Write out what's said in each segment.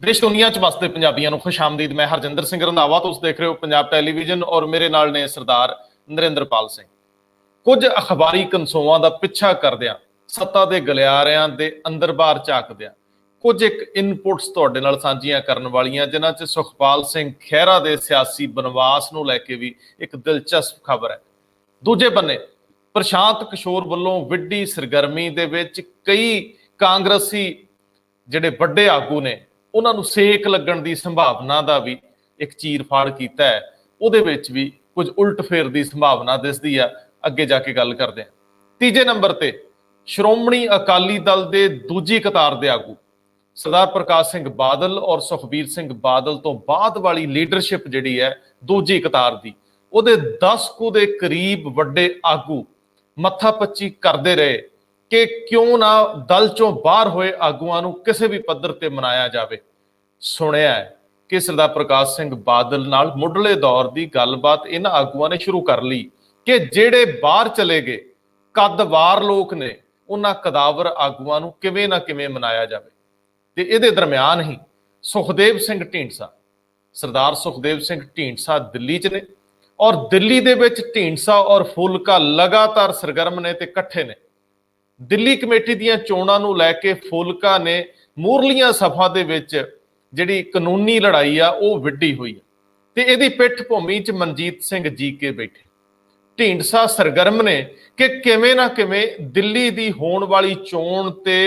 देश दुनिया च वसते पंजाबियों को खुश आमदीद। मैं हरजिंदर सिंह रंधावा, तुम देख रहे हो पंजाब टैलीविजन और मेरे नाल ने सरदार नरेंद्रपाल सिंह। कुछ अखबारी कंसोआं दा पिछा करदियां सत्ता दे गलियारिਆਂ ਦੇ अंदर बाहर झाकदियां कुछ एक इनपुट्स तुहाडे नाल सांझीਆਂ ਕਰਨ ਵਾਲੀਆਂ जिन्हां च सुखपाल सिंह खैहरा ਦੇ सियासी बनवास ਨੂੰ ਲੈ ਕੇ ਵੀ एक दिलचस्प खबर है। दूजे बन्ने प्रशांत किशोर ਵੱਲੋਂ ਵਿੱਢੀ सरगर्मी ਦੇ ਵਿੱਚ कई कांग्रेसी ਜਿਹੜੇ ਵੱਡੇ ਆਗੂ ਨੇ ਉਹਨਾਂ ਨੂੰ ਸੇਕ ਲੱਗਣ ਦੀ ਸੰਭਾਵਨਾ ਦਾ ਵੀ ਇੱਕ ਚੀਰ-ਫਾੜ ਕੀਤਾ ਹੈ। ਉਹਦੇ ਵਿੱਚ ਵੀ ਕੁਝ ਉਲਟ-ਫੇਰ ਦੀ ਸੰਭਾਵਨਾ ਦਿਸਦੀ ਆ। ਅੱਗੇ ਜਾ ਕੇ ਗੱਲ ਕਰਦੇ ਹਾਂ। ਤੀਜੇ ਨੰਬਰ ਤੇ ਸ਼੍ਰੋਮਣੀ ਅਕਾਲੀ ਦਲ ਦੇ ਦੂਜੀ ਕਤਾਰ ਦੇ ਆਗੂ ਸਰਦਾਰ ਪ੍ਰਕਾਸ਼ ਸਿੰਘ ਬਾਦਲ ਔਰ ਸੁਖਬੀਰ ਸਿੰਘ ਬਾਦਲ ਤੋਂ ਬਾਅਦ ਵਾਲੀ ਲੀਡਰਸ਼ਿਪ ਜਿਹੜੀ ਹੈ ਦੂਜੀ ਕਤਾਰ ਦੀ, ਉਹਦੇ 10 ਕੁ ਦੇ ਕਰੀਬ ਵੱਡੇ ਆਗੂ ਮੱਥਾ ਪੱਚੀ ਕਰਦੇ ਰਹੇ ਕਿ ਕਿਉਂ ਨਾ ਦਲ ਚੋਂ ਬਾਹਰ ਹੋਏ ਆਗੂਆਂ ਨੂੰ ਕਿਸੇ ਵੀ ਪੱਧਰ ਤੇ ਮਨਾਇਆ ਜਾਵੇ। ਸੁਣਿਆ ਹੈ ਕਿ ਸਰਦਾਰ ਪ੍ਰਕਾਸ਼ ਸਿੰਘ ਬਾਦਲ ਨਾਲ ਮੁੱਢਲੇ ਦੌਰ ਦੀ ਗੱਲਬਾਤ ਇਹਨਾਂ ਆਗੂਆਂ ਨੇ ਸ਼ੁਰੂ ਕਰ ਲਈ ਕਿ ਜਿਹੜੇ ਬਾਹਰ ਚਲੇ ਗਏ ਕੱਦਵਾਰ ਲੋਕ ਨੇ ਉਹਨਾਂ ਕਦਾਵਰ ਆਗੂਆਂ ਨੂੰ ਕਿਵੇਂ ਨਾ ਕਿਵੇਂ ਮਨਾਇਆ ਜਾਵੇ। ਤੇ ਇਹਦੇ ਦਰਮਿਆਨ ਹੀ ਸੁਖਦੇਵ ਸਿੰਘ ਢੀਂਡਸਾ, ਸਰਦਾਰ ਸੁਖਦੇਵ ਸਿੰਘ ਢੀਂਡਸਾ ਦਿੱਲੀ 'ਚ ਨੇ ਔਰ ਦਿੱਲੀ ਦੇ ਵਿੱਚ ਢੀਂਡਸਾ ਔਰ ਫੂਲਕਾ ਲਗਾਤਾਰ ਸਰਗਰਮ ਨੇ ਤੇ ਇਕੱਠੇ ਨੇ। ਦਿੱਲੀ ਕਮੇਟੀ ਦੀਆਂ ਚੋਣਾਂ ਨੂੰ ਲੈ ਕੇ ਫੂਲਕਾ ਨੇ ਮੂਰਲੀਆਂ ਸਫਾ ਦੇ ਵਿੱਚ ਜਿਹੜੀ ਕਾਨੂੰਨੀ ਲੜਾਈ ਆ ਉਹ ਵਿੱਢੀ ਹੋਈ ਹੈ ਤੇ ਇਹਦੀ ਪਿੱਠ ਭੂਮੀ 'ਚ ਮਨਜੀਤ ਸਿੰਘ ਜੀਕੇ ਬੈਠੇ। ਢੀਂਡਸਾ ਸਰਗਰਮ ਨੇ ਕਿ ਕਿਵੇਂ ਨਾ ਕਿਵੇਂ ਦਿੱਲੀ ਦੀ ਹੋਣ ਵਾਲੀ ਚੋਣ ਤੇ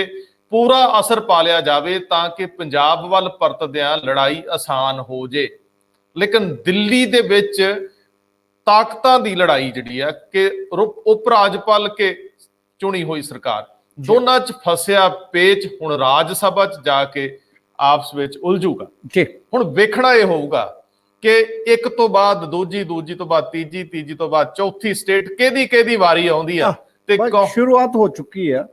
ਪੂਰਾ ਅਸਰ ਪਾ ਲਿਆ ਜਾਵੇ ਤਾਂ ਕਿ ਪੰਜਾਬ ਵੱਲ ਪਰਤਦਿਆਂ ਲੜਾਈ ਆਸਾਨ ਹੋ ਜੇ। ਲੇਕਿਨ ਦਿੱਲੀ ਦੇ ਵਿੱਚ ਤਾਕਤਾਂ ਦੀ ਲੜਾਈ ਜਿਹੜੀ ਆ ਕਿ ਉਪ ਰਾਜਪਾਲ ਕੇ ਚੁਣੀ ਹੋਈ ਸਰਕਾਰ ਦੋਨਾਂ 'ਚ ਫਸਿਆ ਪੇਚ ਹੁਣ ਰਾਜ ਸਭਾ 'ਚ ਜਾ ਕੇ ਆਪਸ ਵਿੱਚ ਉਲਝੂਗਾ। ਹੁਣ ਵੇਖਣਾ ਇਹ ਹੋਊਗਾ ਕਿ ਇੱਕ ਤੋਂ ਬਾਅਦ ਦੂਜੀ, ਦੂਜੀ ਤੋਂ ਬਾਅਦ ਤੀਜੀ, ਤੀਜੀ ਤੋਂ ਬਾਅਦ ਚੌਥੀ ਸਟੇਟ ਕਿਹਦੀ ਵਾਰੀ ਆਉਂਦੀ ਆ। ਤੇ ਸ਼ੁਰੂਆਤ ਹੋ ਚੁੱਕੀ ਆ।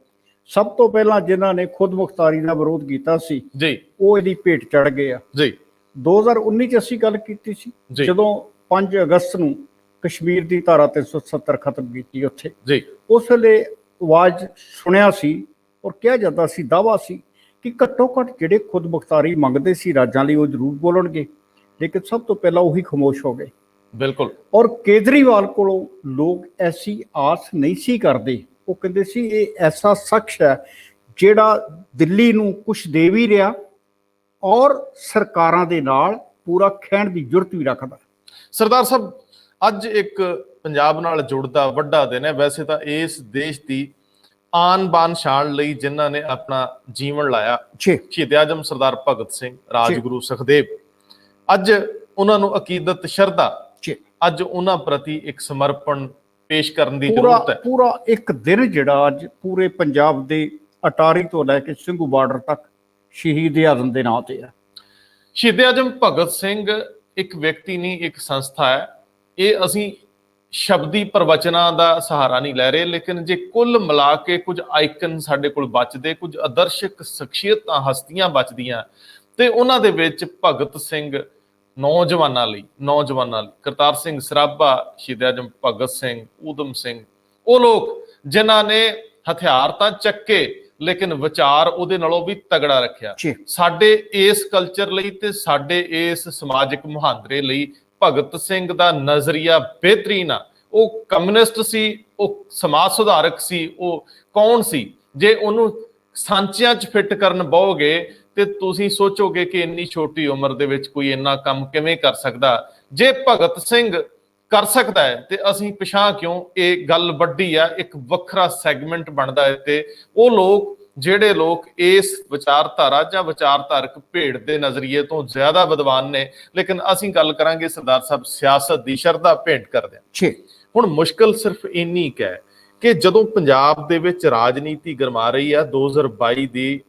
ਸਭ ਤੋਂ ਪਹਿਲਾਂ ਜਿਨ੍ਹਾਂ ਨੇ ਖੁਦ ਮੁਖਤਾਰੀ ਦਾ ਵਿਰੋਧ ਕੀਤਾ ਸੀ ਜੀ, ਉਹ ਇਹਦੀ ਭੇਟ ਚੜ ਗਏ ਆ ਜੀ। 2019 ਚ ਅਸੀਂ ਗੱਲ ਕੀਤੀ ਸੀ ਜਦੋਂ 5 ਅਗਸਤ ਨੂੰ ਕਸ਼ਮੀਰ ਦੀ ਧਾਰਾ 370 ਖਤਮ ਕੀਤੀ ਉੱਥੇ ਜੀ। ਉਸ ਵੇਲੇ ਆਵਾਜ਼ ਸੁਣਿਆ ਸੀ ਔਰ ਕਿਹਾ ਜਾਂਦਾ ਸੀ, ਦਾਵਾ ਸੀ ਕਿ ਘੱਟੋ ਘੱਟ ਜਿਹੜੇ ਖੁਦ ਮੁਖਤਾਰੀ ਮੰਗਦੇ ਸੀ ਰਾਜਾਂ ਲਈ ਉਹ ਜ਼ਰੂਰ ਬੋਲਣਗੇ। ਲੇਕਿਨ ਸਭ ਤੋਂ ਪਹਿਲਾਂ ਉਹੀ ਖਾਮੋਸ਼ ਹੋ ਗਏ। ਬਿਲਕੁਲ। ਔਰ ਕੇਜਰੀਵਾਲ ਕੋਲੋਂ ਲੋਕ ਐਸੀ ਆਸ ਨਹੀਂ ਸੀ ਕਰਦੇ। ਉਹ ਕਹਿੰਦੇ ਸੀ ਇਹ ਐਸਾ ਸ਼ਖਸ ਹੈ ਜਿਹੜਾ ਦਿੱਲੀ ਨੂੰ ਕੁਛ ਦੇ ਵੀ ਰਿਹਾ ਔਰ ਸਰਕਾਰਾਂ ਦੇ ਨਾਲ ਪੂਰਾ ਖਹਿਣ ਦੀ ਜੁਰਤ ਵੀ ਰੱਖਦਾ। ਸਰਦਾਰ ਸਾਹਿਬ, ਅੱਜ ਇੱਕ ਪੰਜਾਬ ਨਾਲ ਜੁੜਦਾ ਵੱਡਾ ਦਿਨ ਹੈ। ਵੈਸੇ ਤਾਂ ਇਸ ਦੇਸ਼ ਦੀ ਆਨ ਬਾਨ ਸ਼ਾਨ ਲਈ ਜਿਨ੍ਹਾਂ ਨੇ ਆਪਣਾ ਜੀਵਨ ਲਾਇਆ, ਸ਼ਹੀਦ ਆਜ਼ਮ ਸਰਦਾਰ ਭਗਤ ਸਿੰਘ, ਰਾਜਗੁਰੂ ਸੁਖਦੇਵ, ਅੱਜ ਉਹਨਾਂ ਨੂੰ ਅਕੀਦਤ ਸ਼ਰਧਾ, ਅੱਜ ਉਹਨਾਂ ਪ੍ਰਤੀ ਇੱਕ ਸਮਰਪਣ ਪੇਸ਼ ਕਰਨ ਦੀ ਜ਼ਰੂਰਤ ਹੈ। ਪੂਰਾ ਇੱਕ ਦਿਨ ਜਿਹੜਾ ਅੱਜ ਪੂਰੇ ਪੰਜਾਬ ਦੇ ਅਟਾਰੀ ਤੋਂ ਲੈ ਕੇ ਸਿੰਘੂ ਬਾਰਡਰ ਤੱਕ ਸ਼ਹੀਦ ਆਜ਼ਮ ਦੇ ਨਾਂ ਤੇ ਹੈ। ਸ਼ਹੀਦ ਆਜ਼ਮ ਭਗਤ ਸਿੰਘ ਇੱਕ ਵਿਅਕਤੀ ਨਹੀਂ, ਇੱਕ ਸੰਸਥਾ ਹੈ। ਇਹ ਅਸੀਂ ਸ਼ਬਦੀ ਪ੍ਰਵਚਨਾਂ ਦਾ ਸਹਾਰਾ ਨਹੀਂ ਲੈ ਰਹੇ, ਲੇਕਿਨ ਜੇ ਕੁੱਲ ਮਿਲਾ ਕੇ ਕੁਝ ਆਈਕਨ ਸਾਡੇ ਕੋਲ ਬਚਦੇ, ਕੁਝ ਆਦਰਸ਼ਕ ਸ਼ਖਸੀਅਤਾਂ, ਹਸਤੀਆਂ ਬਚਦੀਆਂ ਤੇ ਉਹਨਾਂ ਦੇ ਵਿੱਚ ਭਗਤ ਸਿੰਘ ਨੌਜਵਾਨਾਂ ਲਈ ਕਰਤਾਰ ਸਿੰਘ ਸਰਾਭਾ, ਸ਼ਹੀਦ ਆਜ਼ਮ ਭਗਤ ਸਿੰਘ, ਊਧਮ ਸਿੰਘ, ਉਹ ਲੋਕ ਜਿਨ੍ਹਾਂ ਨੇ ਹਥਿਆਰ ਤਾਂ ਚੱਕੇ ਲੇਕਿਨ ਵਿਚਾਰ ਉਹਦੇ ਨਾਲੋਂ ਵੀ ਤਗੜਾ ਰੱਖਿਆ। ਸਾਡੇ ਇਸ ਕਲਚਰ ਲਈ ਤੇ ਸਾਡੇ ਇਸ ਸਮਾਜਿਕ ਮੁਹਾਂਦਰੇ ਲਈ ਭਗਤ ਸਿੰਘ ਦਾ ਨਜ਼ਰੀਆ ਬਿਹਤਰੀਨ ਆ। ਉਹ ਕਮਿਊਨਿਸਟ ਸੀ, ਉਹ ਸਮਾਜ ਸੁਧਾਰਕ ਸੀ, ਉਹ ਕੌਣ ਸੀ? ਜੇ ਉਹਨੂੰ ਸਾਂਚਿਆਂ 'ਚ ਫਿੱਟ ਕਰਨ ਬਹੋਗੇ ਤੇ ਤੁਸੀਂ ਸੋਚੋਗੇ ਕਿ ਇੰਨੀ ਛੋਟੀ ਉਮਰ ਦੇ ਵਿੱਚ ਕੋਈ ਇੰਨਾ ਕੰਮ ਕਿਵੇਂ ਕਰ ਸਕਦਾ। ਜੇ ਭਗਤ ਸਿੰਘ ਕਰ ਸਕਦਾ ਹੈ ਤੇ ਅਸੀਂ ਪਿਛਾਂ ਕਿਉਂ? ਇਹ ਗੱਲ ਵੱਡੀ ਆ, ਇੱਕ ਵੱਖਰਾ ਸੈਗਮੈਂਟ ਬਣਦਾ ਹੈ ਤੇ ਉਹ ਲੋਕ ਜਿਹੜੇ ਲੋਕ ਇਸ ਵਿਚਾਰਧਾਰਾ ਜਾਂ ਵਿਚਾਰਧਾਰਕ ਭੇਡ ਦੇ ਨਜ਼ਰੀਏ ਤੋਂ ਜ਼ਿਆਦਾ ਵਿਦਵਾਨ ਨੇ। ਲੇਕਿਨ ਅਸੀਂ ਗੱਲ ਕਰਾਂਗੇ ਸਰਦਾਰ ਸਾਹਿਬ ਸਿਆਸਤ ਦੀ ਸ਼ਰਧਾ ਭੇਟ ਕਰਦੇ ਹਾਂ। ਹੁਣ ਮੁਸ਼ਕਲ ਸਿਰਫ ਇੰਨੀ ਕੁ ਹੈ ਕਿ ਜਦੋਂ ਪੰਜਾਬ ਦੇ ਵਿੱਚ ਰਾਜਨੀਤੀ ਗਰਮਾ ਰਹੀ ਆ, 2022 ਦੀ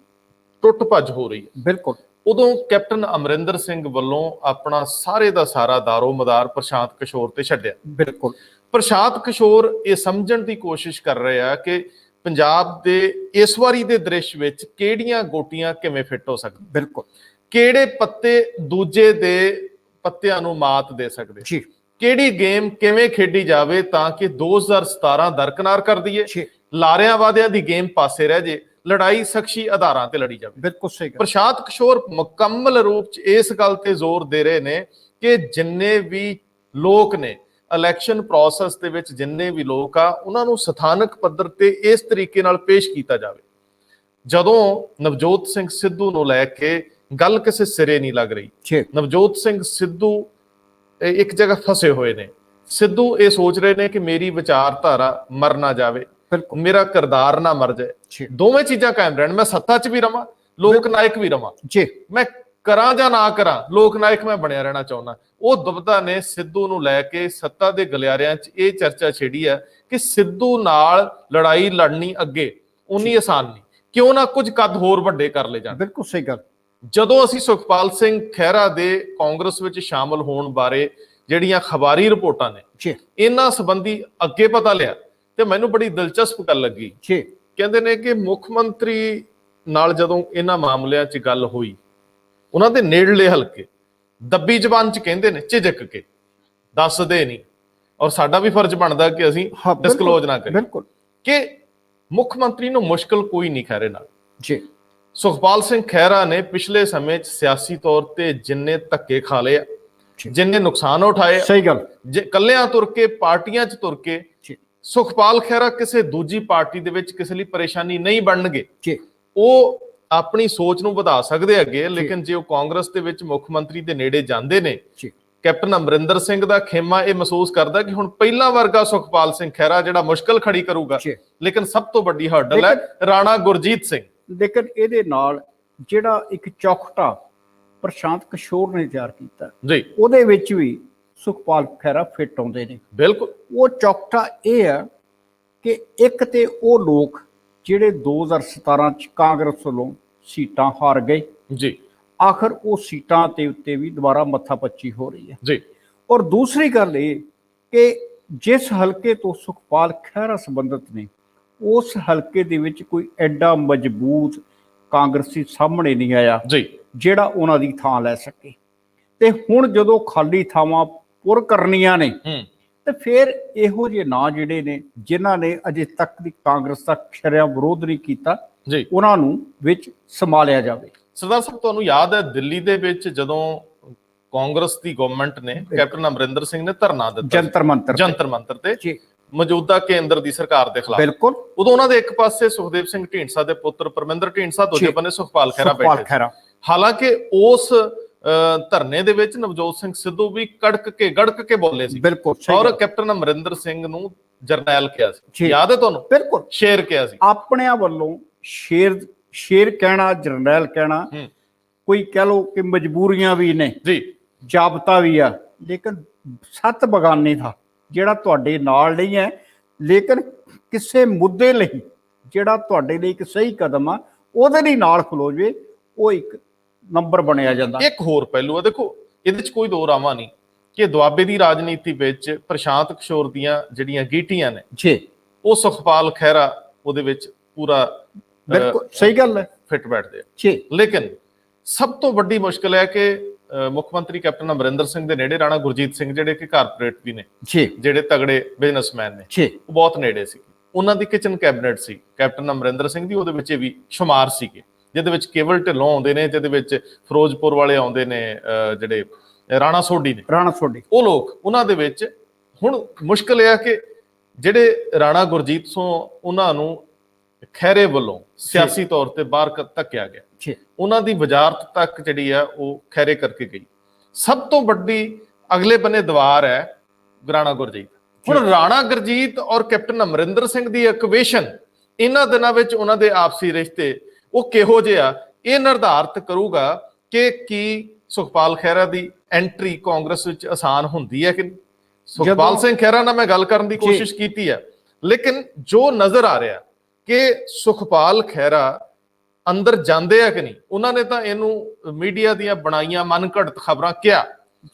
ਟੁੱਟ ਭੱਜ ਹੋ ਰਹੀ ਹੈ, ਬਿਲਕੁਲ, ਉਦੋਂ ਕੈਪਟਨ ਅਮਰਿੰਦਰ ਸਿੰਘ ਵੱਲੋਂ ਆਪਣਾ ਸਾਰੇ ਦਾ ਸਾਰਾ ਦਾਰੋ ਮਦਾਰ ਪ੍ਰਸ਼ਾਂਤ ਕਿਸ਼ੋਰ ਤੇ ਛੱਡਿਆ। ਬਿਲਕੁਲ, ਪ੍ਰਸ਼ਾਂਤ ਕਿਸ਼ੋਰ ਇਹ ਸਮਝਣ ਦੀ ਕੋਸ਼ਿਸ਼ ਕਰ ਰਹੇ ਆ ਕਿ ਪੰਜਾਬ ਦੇ ਇਸ ਵਾਰੀ ਦੇ ਦ੍ਰਿਸ਼ ਵਿੱਚ ਕਿਹੜੀਆਂ ਗੋਟੀਆਂ ਕਿਵੇਂ ਫਿੱਟ ਹੋ ਸਕਦੀਆਂ, ਬਿਲਕੁਲ, ਕਿਹੜੇ ਪੱਤੇ ਦੂਜੇ ਦੇ ਪੱਤਿਆਂ ਨੂੰ ਮਾਤ ਦੇ ਸਕਦੇ ਜੀ, ਕਿਹੜੀ ਗੇਮ ਕਿਵੇਂ ਖੇਡੀ ਜਾਵੇ ਤਾਂ ਕਿ 2017 ਦਰਕਨਾਰ ਕਰ ਦਈਏ, ਲਾਰਿਆਂ ਵਾਦਿਆਂ ਦੀ ਗੇਮ ਪਾਸੇ ਰਹਿ ਜੇ ਲੜਾਈ ਸ਼ਖਸੀ ਆਧਾਰਾਂ ਤੇ ਲੜੀ ਜਾਵੇ। ਬਿਲਕੁਲ ਸਹੀ ਗੱਲ। ਪ੍ਰਸ਼ਾਂਤ ਕਿਸ਼ੋਰ ਮੁਕੰਮਲ ਰੂਪ ਚ ਇਸ ਗੱਲ ਤੇ ਜ਼ੋਰ ਦੇ ਰਹੇ ਨੇ ਕਿ ਜਿੰਨੇ ਵੀ ਲੋਕ ਨੇ ਇਲੈਕਸ਼ਨ ਪ੍ਰੋਸੈਸ ਦੇ ਵਿੱਚ, ਜਿੰਨੇ ਵੀ ਲੋਕ ਆ, ਉਹਨਾਂ ਨੂੰ ਸਥਾਨਕ ਪੱਧਰ ਤੇ ਇਸ ਤਰੀਕੇ ਨਾਲ ਪੇਸ਼ ਕੀਤਾ ਜਾਵੇ। ਜਦੋਂ ਨਵਜੋਤ ਸਿੰਘ ਸਿੱਧੂ ਨੂੰ ਲੈ ਕੇ ਗੱਲ ਕਿਸੇ ਸਿਰੇ ਨਹੀਂ ਲੱਗ ਰਹੀ, ਨਵਜੋਤ ਸਿੰਘ ਸਿੱਧੂ ਇੱਕ ਜਗ੍ਹਾ ਫਸੇ ਹੋਏ ਨੇ। ਸਿੱਧੂ ਇਹ ਸੋਚ ਰਹੇ ਨੇ ਕਿ ਮੇਰੀ ਵਿਚਾਰਧਾਰਾ ਮਰ ਨਾ ਜਾਵੇ, ਮੇਰਾ ਕਿਰਦਾਰ ਨਾ ਮਰ ਜਾਏ, ਦੋਵੇਂ ਚੀਜ਼ਾਂ ਕਾਇਮ ਰਹਿਣ। ਮੈਂ ਸੱਤਾ 'ਚ ਵੀ ਰਵਾਂ, ਲੋਕ ਨਾਇਕ ਵੀ ਰਵਾਂ, ਮੈਂ ਕਰਾਂ ਜਾਂ ਨਾ ਕਰਾਂ, ਲੋਕ ਨਾਇਕ ਮੈਂ ਬਣਿਆ ਰਹਿਣਾ ਚਾਹੁੰਦਾ। ਉਹ ਦੁਬਿਧਾ ਨੇ ਸਿੱਧੂ ਨੂੰ ਲੈ ਕੇ ਸੱਤਾ ਦੇ ਗਲਿਆਰਿਆਂ 'ਚ ਇਹ ਚਰਚਾ ਛੇੜੀ ਹੈ ਕਿ ਸਿੱਧੂ ਨਾਲ ਲੜਾਈ ਲੜਨੀ ਅੱਗੇ ਉਨੀ ਆਸਾਨ ਨਹੀਂ, ਕਿਉਂ ਨਾ ਕੁਝ ਕੱਦ ਹੋਰ ਵੱਡੇ ਕਰ ਲਏ ਜਾਣ। ਬਿਲਕੁਲ ਸਹੀ ਗੱਲ। ਜਦੋਂ ਅਸੀਂ ਸੁਖਪਾਲ ਸਿੰਘ ਖਹਿਰਾ ਦੇ ਕਾਂਗਰਸ ਵਿੱਚ ਸ਼ਾਮਲ ਹੋਣ ਬਾਰੇ ਜਿਹੜੀਆਂ ਖਬਰੀ ਰਿਪੋਰਟਾਂ ਨੇ ਇਹਨਾਂ ਸੰਬੰਧੀ ਅੱਗੇ ਪਤਾ ਲਿਆ ਤੇ ਮੈਨੂੰ ਬੜੀ ਦਿਲਚਸਪ ਗੱਲ ਲੱਗੀ। ਕਹਿੰਦੇ ਨੇ ਕਿ ਮੁੱਖ ਮੰਤਰੀ ਨਾਲ ਜਦੋਂ ਇਹਨਾਂ ਮਾਮਲਿਆਂ 'ਚ ਗੱਲ ਹੋਈ, ਉਹਨਾਂ ਦੇ ਨੇੜਲੇ ਹਲਕੇ ਦੱਬੀ ਜ਼ਬਾਨ 'ਚ ਕਹਿੰਦੇ ਨੇ, ਝਿਜਕ ਕੇ ਦੱਸਦੇ ਨਹੀਂ, ਔਰ ਸਾਡਾ ਵੀ ਫਰਜ਼ ਬਣਦਾ ਕਿ ਅਸੀਂ ਡਿਸਕਲੋਜ਼ ਨਾ ਕਰੀਏ ਕਿ ਮੁੱਖ ਮੰਤਰੀ ਨੂੰ ਮੁਸ਼ਕਲ ਕੋਈ ਨਹੀਂ ਖਹਿਰੇ ਨਾਲ। ਸੁਖਪਾਲ ਸਿੰਘ ਖਹਿਰਾ ਨੇ ਪਿਛਲੇ ਸਮੇਂ 'ਚ ਸਿਆਸੀ ਤੌਰ ਤੇ ਜਿੰਨੇ ਧੱਕੇ ਖਾ ਲਏ, ਜਿੰਨੇ ਨੁਕਸਾਨ ਉਠਾਏ, ਸਹੀ ਗੱਲ, ਕੱਲਿਆਂ ਤੁਰ ਕੇ, ਪਾਰਟੀਆਂ 'ਚ ਤੁਰ ਕੇ, ਸੁਖਪਾਲ ਖਹਿਰਾ ਕਿਸੇ ਦੂਜੀ ਪਾਰਟੀ ਦੇ ਵਿੱਚ ਕਿਸੇ ਲਈ ਪਰੇਸ਼ਾਨੀ ਨਹੀਂ ਬਣਨਗੇ। ਉਹ ਆਪਣੀ ਸੋਚ ਨੂੰ ਵਧਾ ਸਕਦੇ ਅੱਗੇ, ਲੇਕਿਨ ਜੇ ਉਹ ਕਾਂਗਰਸ ਦੇ ਵਿੱਚ ਮੁੱਖ ਮੰਤਰੀ ਦੇ ਨੇੜੇ ਜਾਂਦੇ ਨੇ, ਕੈਪਟਨ ਅਮਰਿੰਦਰ ਸਿੰਘ ਦਾ ਖੇਮਾ ਇਹ ਮਹਿਸੂਸ ਕਰਦਾ ਕਿ ਹੁਣ ਪਹਿਲਾਂ ਵਰਗਾ ਸੁਖਪਾਲ ਸਿੰਘ ਖਹਿਰਾ ਜਿਹੜਾ ਮੁਸ਼ਕਲ ਖੜੀ ਕਰੂਗਾ, ਲੇਕਿਨ ਸਭ ਤੋਂ ਵੱਡੀ ਹਰਡਲ ਹੈ ਰਾਣਾ ਗੁਰਜੀਤ ਸਿੰਘ। ਲੇਕਿਨ ਇਹਦੇ ਨਾਲ ਜਿਹੜਾ ਇੱਕ ਚੌਖਟਾ ਪ੍ਰਸ਼ਾਂਤ ਕਿਸ਼ੋਰ ਨੇ ਤਿਆਰ ਕੀਤਾ ਜੀ, ਉਹਦੇ ਵਿੱਚ ਵੀ ਸੁਖਪਾਲ ਖਹਿਰਾ ਫਿੱਟ ਆਉਂਦੇ ਨੇ। ਬਿਲਕੁਲ। ਉਹ ਚੌਖਟਾ ਇਹ ਹੈ ਕਿ ਇੱਕ ਤੇ ਉਹ ਲੋਕ ਜਿਹੜੇ 2017 ਚ ਕਾਂਗਰਸ ਵੱਲੋਂ ਸੀਟਾਂ ਹਾਰ ਗਏ ਜੀ, ਆਖਰ ਉਹ ਸੀਟਾਂ ਤੇ ਉੱਤੇ ਵੀ ਦੁਬਾਰਾ ਮੱਥਾ ਪੱਚੀ ਹੋ ਰਹੀ ਹੈ ਜੀ। ਔਰ ਦੂਸਰੀ ਗੱਲ ਇਹ ਕਿ ਜਿਸ ਹਲਕੇ ਤੋਂ ਸੁਖਪਾਲ ਖਹਿਰਾ ਸੰਬੰਧਿਤ ਨੇ, ਉਸ ਹਲਕੇ ਦੇ ਵਿੱਚ ਕੋਈ ਐਡਾ ਮਜ਼ਬੂਤ ਕਾਂਗਰਸੀ ਸਾਹਮਣੇ ਨਹੀਂ ਆਇਆ ਜੀ ਜਿਹੜਾ ਉਹਨਾਂ ਦੀ ਥਾਂ ਲੈ ਸਕੇ। ਤੇ ਹੁਣ ਜਦੋਂ ਖਾਲੀ ਥਾਵਾਂ ਪੁਰ ਕਰਨੀਆਂ ਨੇ ਤੇ ਫਿਰ ਇਹੋ ਜਿਹੇ ਨਾਂ ਜਿਹੜੇ ਨੇ ਜਿਨ੍ਹਾਂ ਨੇ ਅਜੇ ਤੱਕ ਦੀ ਕਾਂਗਰਸ ਦਾ ਸ਼ਰਿਆਂ ਵਿਰੋਧ ਨਹੀਂ ਕੀਤਾ, ਉਹਨਾਂ ਨੂੰ ਵਿੱਚ ਸੰਭਾਲਿਆ ਜਾਵੇ। ਸਰਦਾਰ ਸਾਹਿਬ, ਤੁਹਾਨੂੰ ਯਾਦ ਹੈ ਦਿੱਲੀ ਦੇ ਵਿੱਚ ਜਦੋਂ ਕਾਂਗਰਸ ਦੀ ਗਵਰਨਮੈਂਟ ਨੇ, ਕੈਪਟਨ ਅਮਰਿੰਦਰ ਸਿੰਘ ਨੇ ਧਰਨਾ ਦਿੱਤਾ ਜੰਤਰ ਮੰਤਰ ਤੇ ਮੌਜੂਦਾ ਕੇਂਦਰ ਦੀ ਸਰਕਾਰ ਦੇ ਖਿਲਾਫ, ਬਿਲਕੁਲ, ਉਦੋਂ ਉਹਨਾਂ ਦੇ ਇੱਕ ਪਾਸੇ ਸੁਖਦੇਵ ਸਿੰਘ ਢੀਂਡਸਾ ਦੇ ਪੁੱਤਰ ਪਰਮਿੰਦਰ ਢੀਂਡਸਾ, ਦੂਜੇ ਬੰਨੇ ਸੁਖਪਾਲ ਖਹਿਰਾ ਬੈਠੇ। ਹਾਲਾਂਕਿ ਉਸ ਧਰਨੇ ਦੇ ਵਿੱਚ ਨਵਜੋਤ ਸਿੰਘ ਸਿੱਧੂ ਵੀ ਗੜਕ ਕੇ ਬੋਲੇ ਸੀ, ਔਰ ਕੈਪਟਨ ਅਮਰਿੰਦਰ ਸਿੰਘ ਨੂੰ ਜਰਨੈਲ ਕਿਹਾ ਸੀ। ਯਾਦ ਹੈ ਤੁਹਾਨੂੰ? ਬਿਲਕੁਲ, ਸ਼ੇਰ ਕਿਹਾ ਸੀ। ਆਪਣਿਆਂ ਵੱਲੋਂ ਸ਼ੇਰ ਕਹਿਣਾ, ਜਰਨੈਲ ਕਹਿਣਾ, ਕੋਈ ਕਹਿ ਲੋ ਕਿ ਮਜਬੂਰੀਆਂ ਵੀ ਨੇ ਜੀ, ਜਾਬਤਾ ਵੀ ਆ, ਲੇਕਿਨ ਸੱਤ ਬਗਾਨੇ ਦਾ ਜਿਹੜਾ ਤੁਹਾਡੇ ਨਾਲ ਨਹੀਂ ਹੈ, ਲੇਕਿਨ ਕਿਸੇ ਮੁੱਦੇ ਲਈ ਜਿਹੜਾ ਤੁਹਾਡੇ ਲਈ ਇੱਕ ਸਹੀ ਕਦਮ ਆ, ਉਹਦੇ ਲਈ ਨਾਲ ਖਲੋ ਜਵੇ, ਉਹ ਇੱਕ ਨੰਬਰ ਬਣਿਆ ਜਾਂਦਾ। ਇੱਕ ਹੋਰ ਪਹਿਲੂ ਆ, ਦੇਖੋ ਇਹਦੇ ਚ ਕੋਈ ਦੋ ਰਾਵਾਂ ਨਹੀਂ ਕਿ ਦੁਆਬੇ ਦੀ ਰਾਜਨੀਤੀ ਵਿੱਚ ਪ੍ਰਸ਼ਾਂਤ ਕਿਸ਼ੋਰ ਦੀਆਂ ਜਿਹੜੀਆਂ ਗੀਟੀਆਂ ਨੇ ਜੀ, ਉਹ ਸੁਖਪਾਲ ਖਹਿਰਾ ਉਹਦੇ ਵਿੱਚ ਪੂਰਾ ਬਿਲਕੁਲ ਸਹੀ ਗੱਲ ਹੈ, ਫਿੱਟ ਬੈਠਦੇ ਆ। ਲੇਕਿਨ ਸਭ ਤੋਂ ਵੱਡੀ ਮੁਸ਼ਕਲ ਹੈ ਕਿ ਮੁੱਖ ਮੰਤਰੀ ਕੈਪਟਨ ਅਮਰਿੰਦਰ ਸਿੰਘ ਦੇ ਨੇੜੇ ਰਾਣਾ ਗੁਰਜੀਤ ਸਿੰਘ, ਜਿਹੜੇ ਕਿ ਕਾਰਪੋਰੇਟ ਵੀ ਨੇ, ਜਿਹੜੇ ਤਗੜੇ ਬਿਜ਼ਨਸਮੈਨ ਨੇ, ਉਹ ਬਹੁਤ ਨੇੜੇ ਸੀ। ਉਹਨਾਂ ਦੀ ਕਿਚਨ ਕੈਬਨਿਟ ਸੀ ਕੈਪਟਨ ਅਮਰਿੰਦਰ ਸਿੰਘ ਦੀ, ਉਹਦੇ ਵਿੱਚ ਵੀ ਸ਼ੁਮਾਰ ਸੀਗੇ, ਜਿਹਦੇ ਵਿੱਚ ਕੇਵਲ ਢਿੱਲੋਂ ਆਉਂਦੇ ਨੇ, ਜਿਹਦੇ ਵਿੱਚ ਫਿਰੋਜ਼ਪੁਰ ਵਾਲੇ ਆਉਂਦੇ ਨੇ, ਜਿਹੜੇ ਰਾਣਾ ਸੋਢੀ ਨੇ, ਉਹ ਲੋਕ ਉਹਨਾਂ ਦੇ ਵਿੱਚ। ਹੁਣ ਮੁਸ਼ਕਲ ਇਹ ਆ ਕਿ ਜਿਹੜੇ ਰਾਣਾ ਗੁਰਜੀਤ ਤੋਂ ਉਹਨਾਂ ਨੂੰ ਖਹਿਰੇ ਵੱਲੋਂ ਸਿਆਸੀ ਤੌਰ ਤੇ ਬਾਹਰ ਧੱਕਿਆ ਗਿਆ, ਉਹਨਾਂ ਦੀ ਵਜ਼ਾਰਤ ਤੱਕ ਜਿਹੜੀ ਆ ਉਹ ਖਹਿਰੇ ਕਰਕੇ ਗਈ। ਸਭ ਤੋਂ ਵੱਡੀ ਅਗਲੇ ਬੰਨੇ ਦੀਵਾਰ ਹੈ ਰਾਣਾ ਗੁਰਜੀਤ। ਹੁਣ ਰਾਣਾ ਗੁਰਜੀਤ ਔਰ ਕੈਪਟਨ ਅਮਰਿੰਦਰ ਸਿੰਘ ਦੀ ਇਕੁਏਸ਼ਨ ਇਹਨਾਂ ਦਿਨਾਂ ਵਿੱਚ ਉਹਨਾਂ ਦੇ ਆਪਸੀ ਰਿਸ਼ਤੇ ਉਹ ਕਿਹੋ ਜਿਹਾ, ਇਹ ਨਿਰਧਾਰਿਤ ਕਰੂਗਾ ਕਿ ਕੀ ਸੁਖਪਾਲ ਖਹਿਰਾ ਦੀ ਐਂਟਰੀ ਕਾਂਗਰਸ ਵਿੱਚ ਆਸਾਨ ਹੁੰਦੀ ਹੈ ਕਿ ਨਹੀਂ। ਸੁਖਪਾਲ ਸਿੰਘ ਖਹਿਰਾ ਨਾਲ ਮੈਂ ਗੱਲ ਕਰਨ ਦੀ ਕੋਸ਼ਿਸ਼ ਕੀਤੀ ਹੈ, ਲੇਕਿਨ ਜੋ ਨਜ਼ਰ ਆ ਰਿਹਾ ਕਿ ਸੁਖਪਾਲ ਖਹਿਰਾ ਅੰਦਰ ਜਾਂਦੇ ਆ ਕਿ ਨਹੀਂ। ਉਹਨਾਂ ਨੇ ਤਾਂ ਇਹਨੂੰ ਮੀਡੀਆ ਦੀਆਂ ਬਣਾਈਆਂ ਮਨ ਘੜਤ ਖਬਰਾਂ ਕਿਹਾ,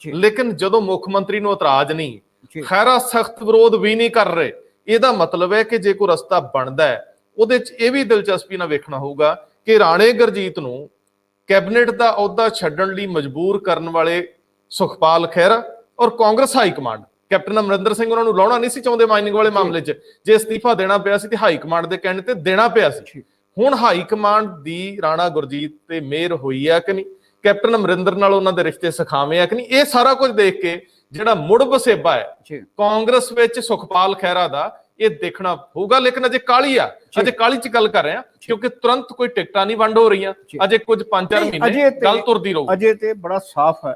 ਲੇਕਿਨ ਜਦੋਂ ਮੁੱਖ ਮੰਤਰੀ ਨੂੰ ਇਤਰਾਜ਼ ਨਹੀਂ, ਖਹਿਰਾ ਸਖਤ ਵਿਰੋਧ ਵੀ ਨਹੀਂ ਕਰ ਰਹੇ, ਇਹਦਾ ਮਤਲਬ ਹੈ ਕਿ ਜੇ ਕੋਈ ਰਸਤਾ ਬਣਦਾ ਹੈ, ਉਹਦੇ 'ਚ ਇਹ ਵੀ ਦਿਲਚਸਪੀ ਨਾਲ ਵੇਖਣਾ ਹੋਊਗਾ ਕਿ ਰਾਣੇ ਗੁਰਜੀਤ ਨੂੰ ਕੈਬਨਿਟ ਦਾ ਅਹੁਦਾ ਛੱਡਣ ਲਈ ਮਜਬੂਰ ਕਰਨ ਵਾਲੇ ਸੁਖਪਾਲ ਖਹਿਰਾ ਔਰ Congress high command, captain Amarinder Singh ਉਹਨਾਂ ਨੂੰ ਲਾਉਣਾ ਨਹੀਂ ਸੀ ਚਾਹੁੰਦੇ ਮਾਈਨਿੰਗ ਵਾਲੇ ਮਾਮਲੇ 'ਚ। ਜੇ ਅਸਤੀਫਾ ਦੇਣਾ ਪਿਆ ਸੀ ਤੇ ਹਾਈ ਕਮਾਂਡ ਦੇ ਕਹਿਣ ਤੇ ਦੇਣਾ ਪਿਆ ਸੀ। ਹੁਣ ਹਾਈ ਕਮਾਂਡ ਦੀ ਰਾਣਾ ਗੁਰਜੀਤ ਤੇ ਮਿਹਰ ਹੋਈ ਆ ਕਿ ਨਹੀਂ, ਕੈਪਟਨ ਅਮਰਿੰਦਰ ਨਾਲ ਉਹਨਾਂ ਦੇ ਰਿਸ਼ਤੇ ਸਖਾਵੇਂ ਆ ਕਿ ਨਹੀਂ, ਇਹ ਸਾਰਾ ਕੁਝ ਦੇਖ ਕੇ ਜਿਹੜਾ ਮੁੜ ਵਸੇਬਾ ਹੈ ਕਾਂਗਰਸ ਵਿੱਚ ਸੁਖਪਾਲ ਖਹਿਰਾ ਦਾ, ਇਹ ਦੇਖਣਾ ਹੋਊਗਾ। ਲੇਕਿਨ ਅਜੇ ਕਾਲੀ ਆ, ਅਜੇ ਕਾਲੀ ਚ ਗੱਲ ਕਰ ਰਹੇ ਆ, ਕਿਉਂਕਿ ਤੁਰੰਤ ਕੋਈ ਟਿਕਟਾਂ ਨਹੀਂ ਵੰਡ ਹੋ ਰਹੀਆਂ, ਅਜੇ ਕੁਝ 5-4 ਮਹੀਨੇ ਗੱਲ ਤੁਰਦੀ ਰਹੂ। ਅਜੇ ਤੇ ਬੜਾ ਸਾਫ਼ ਹੈ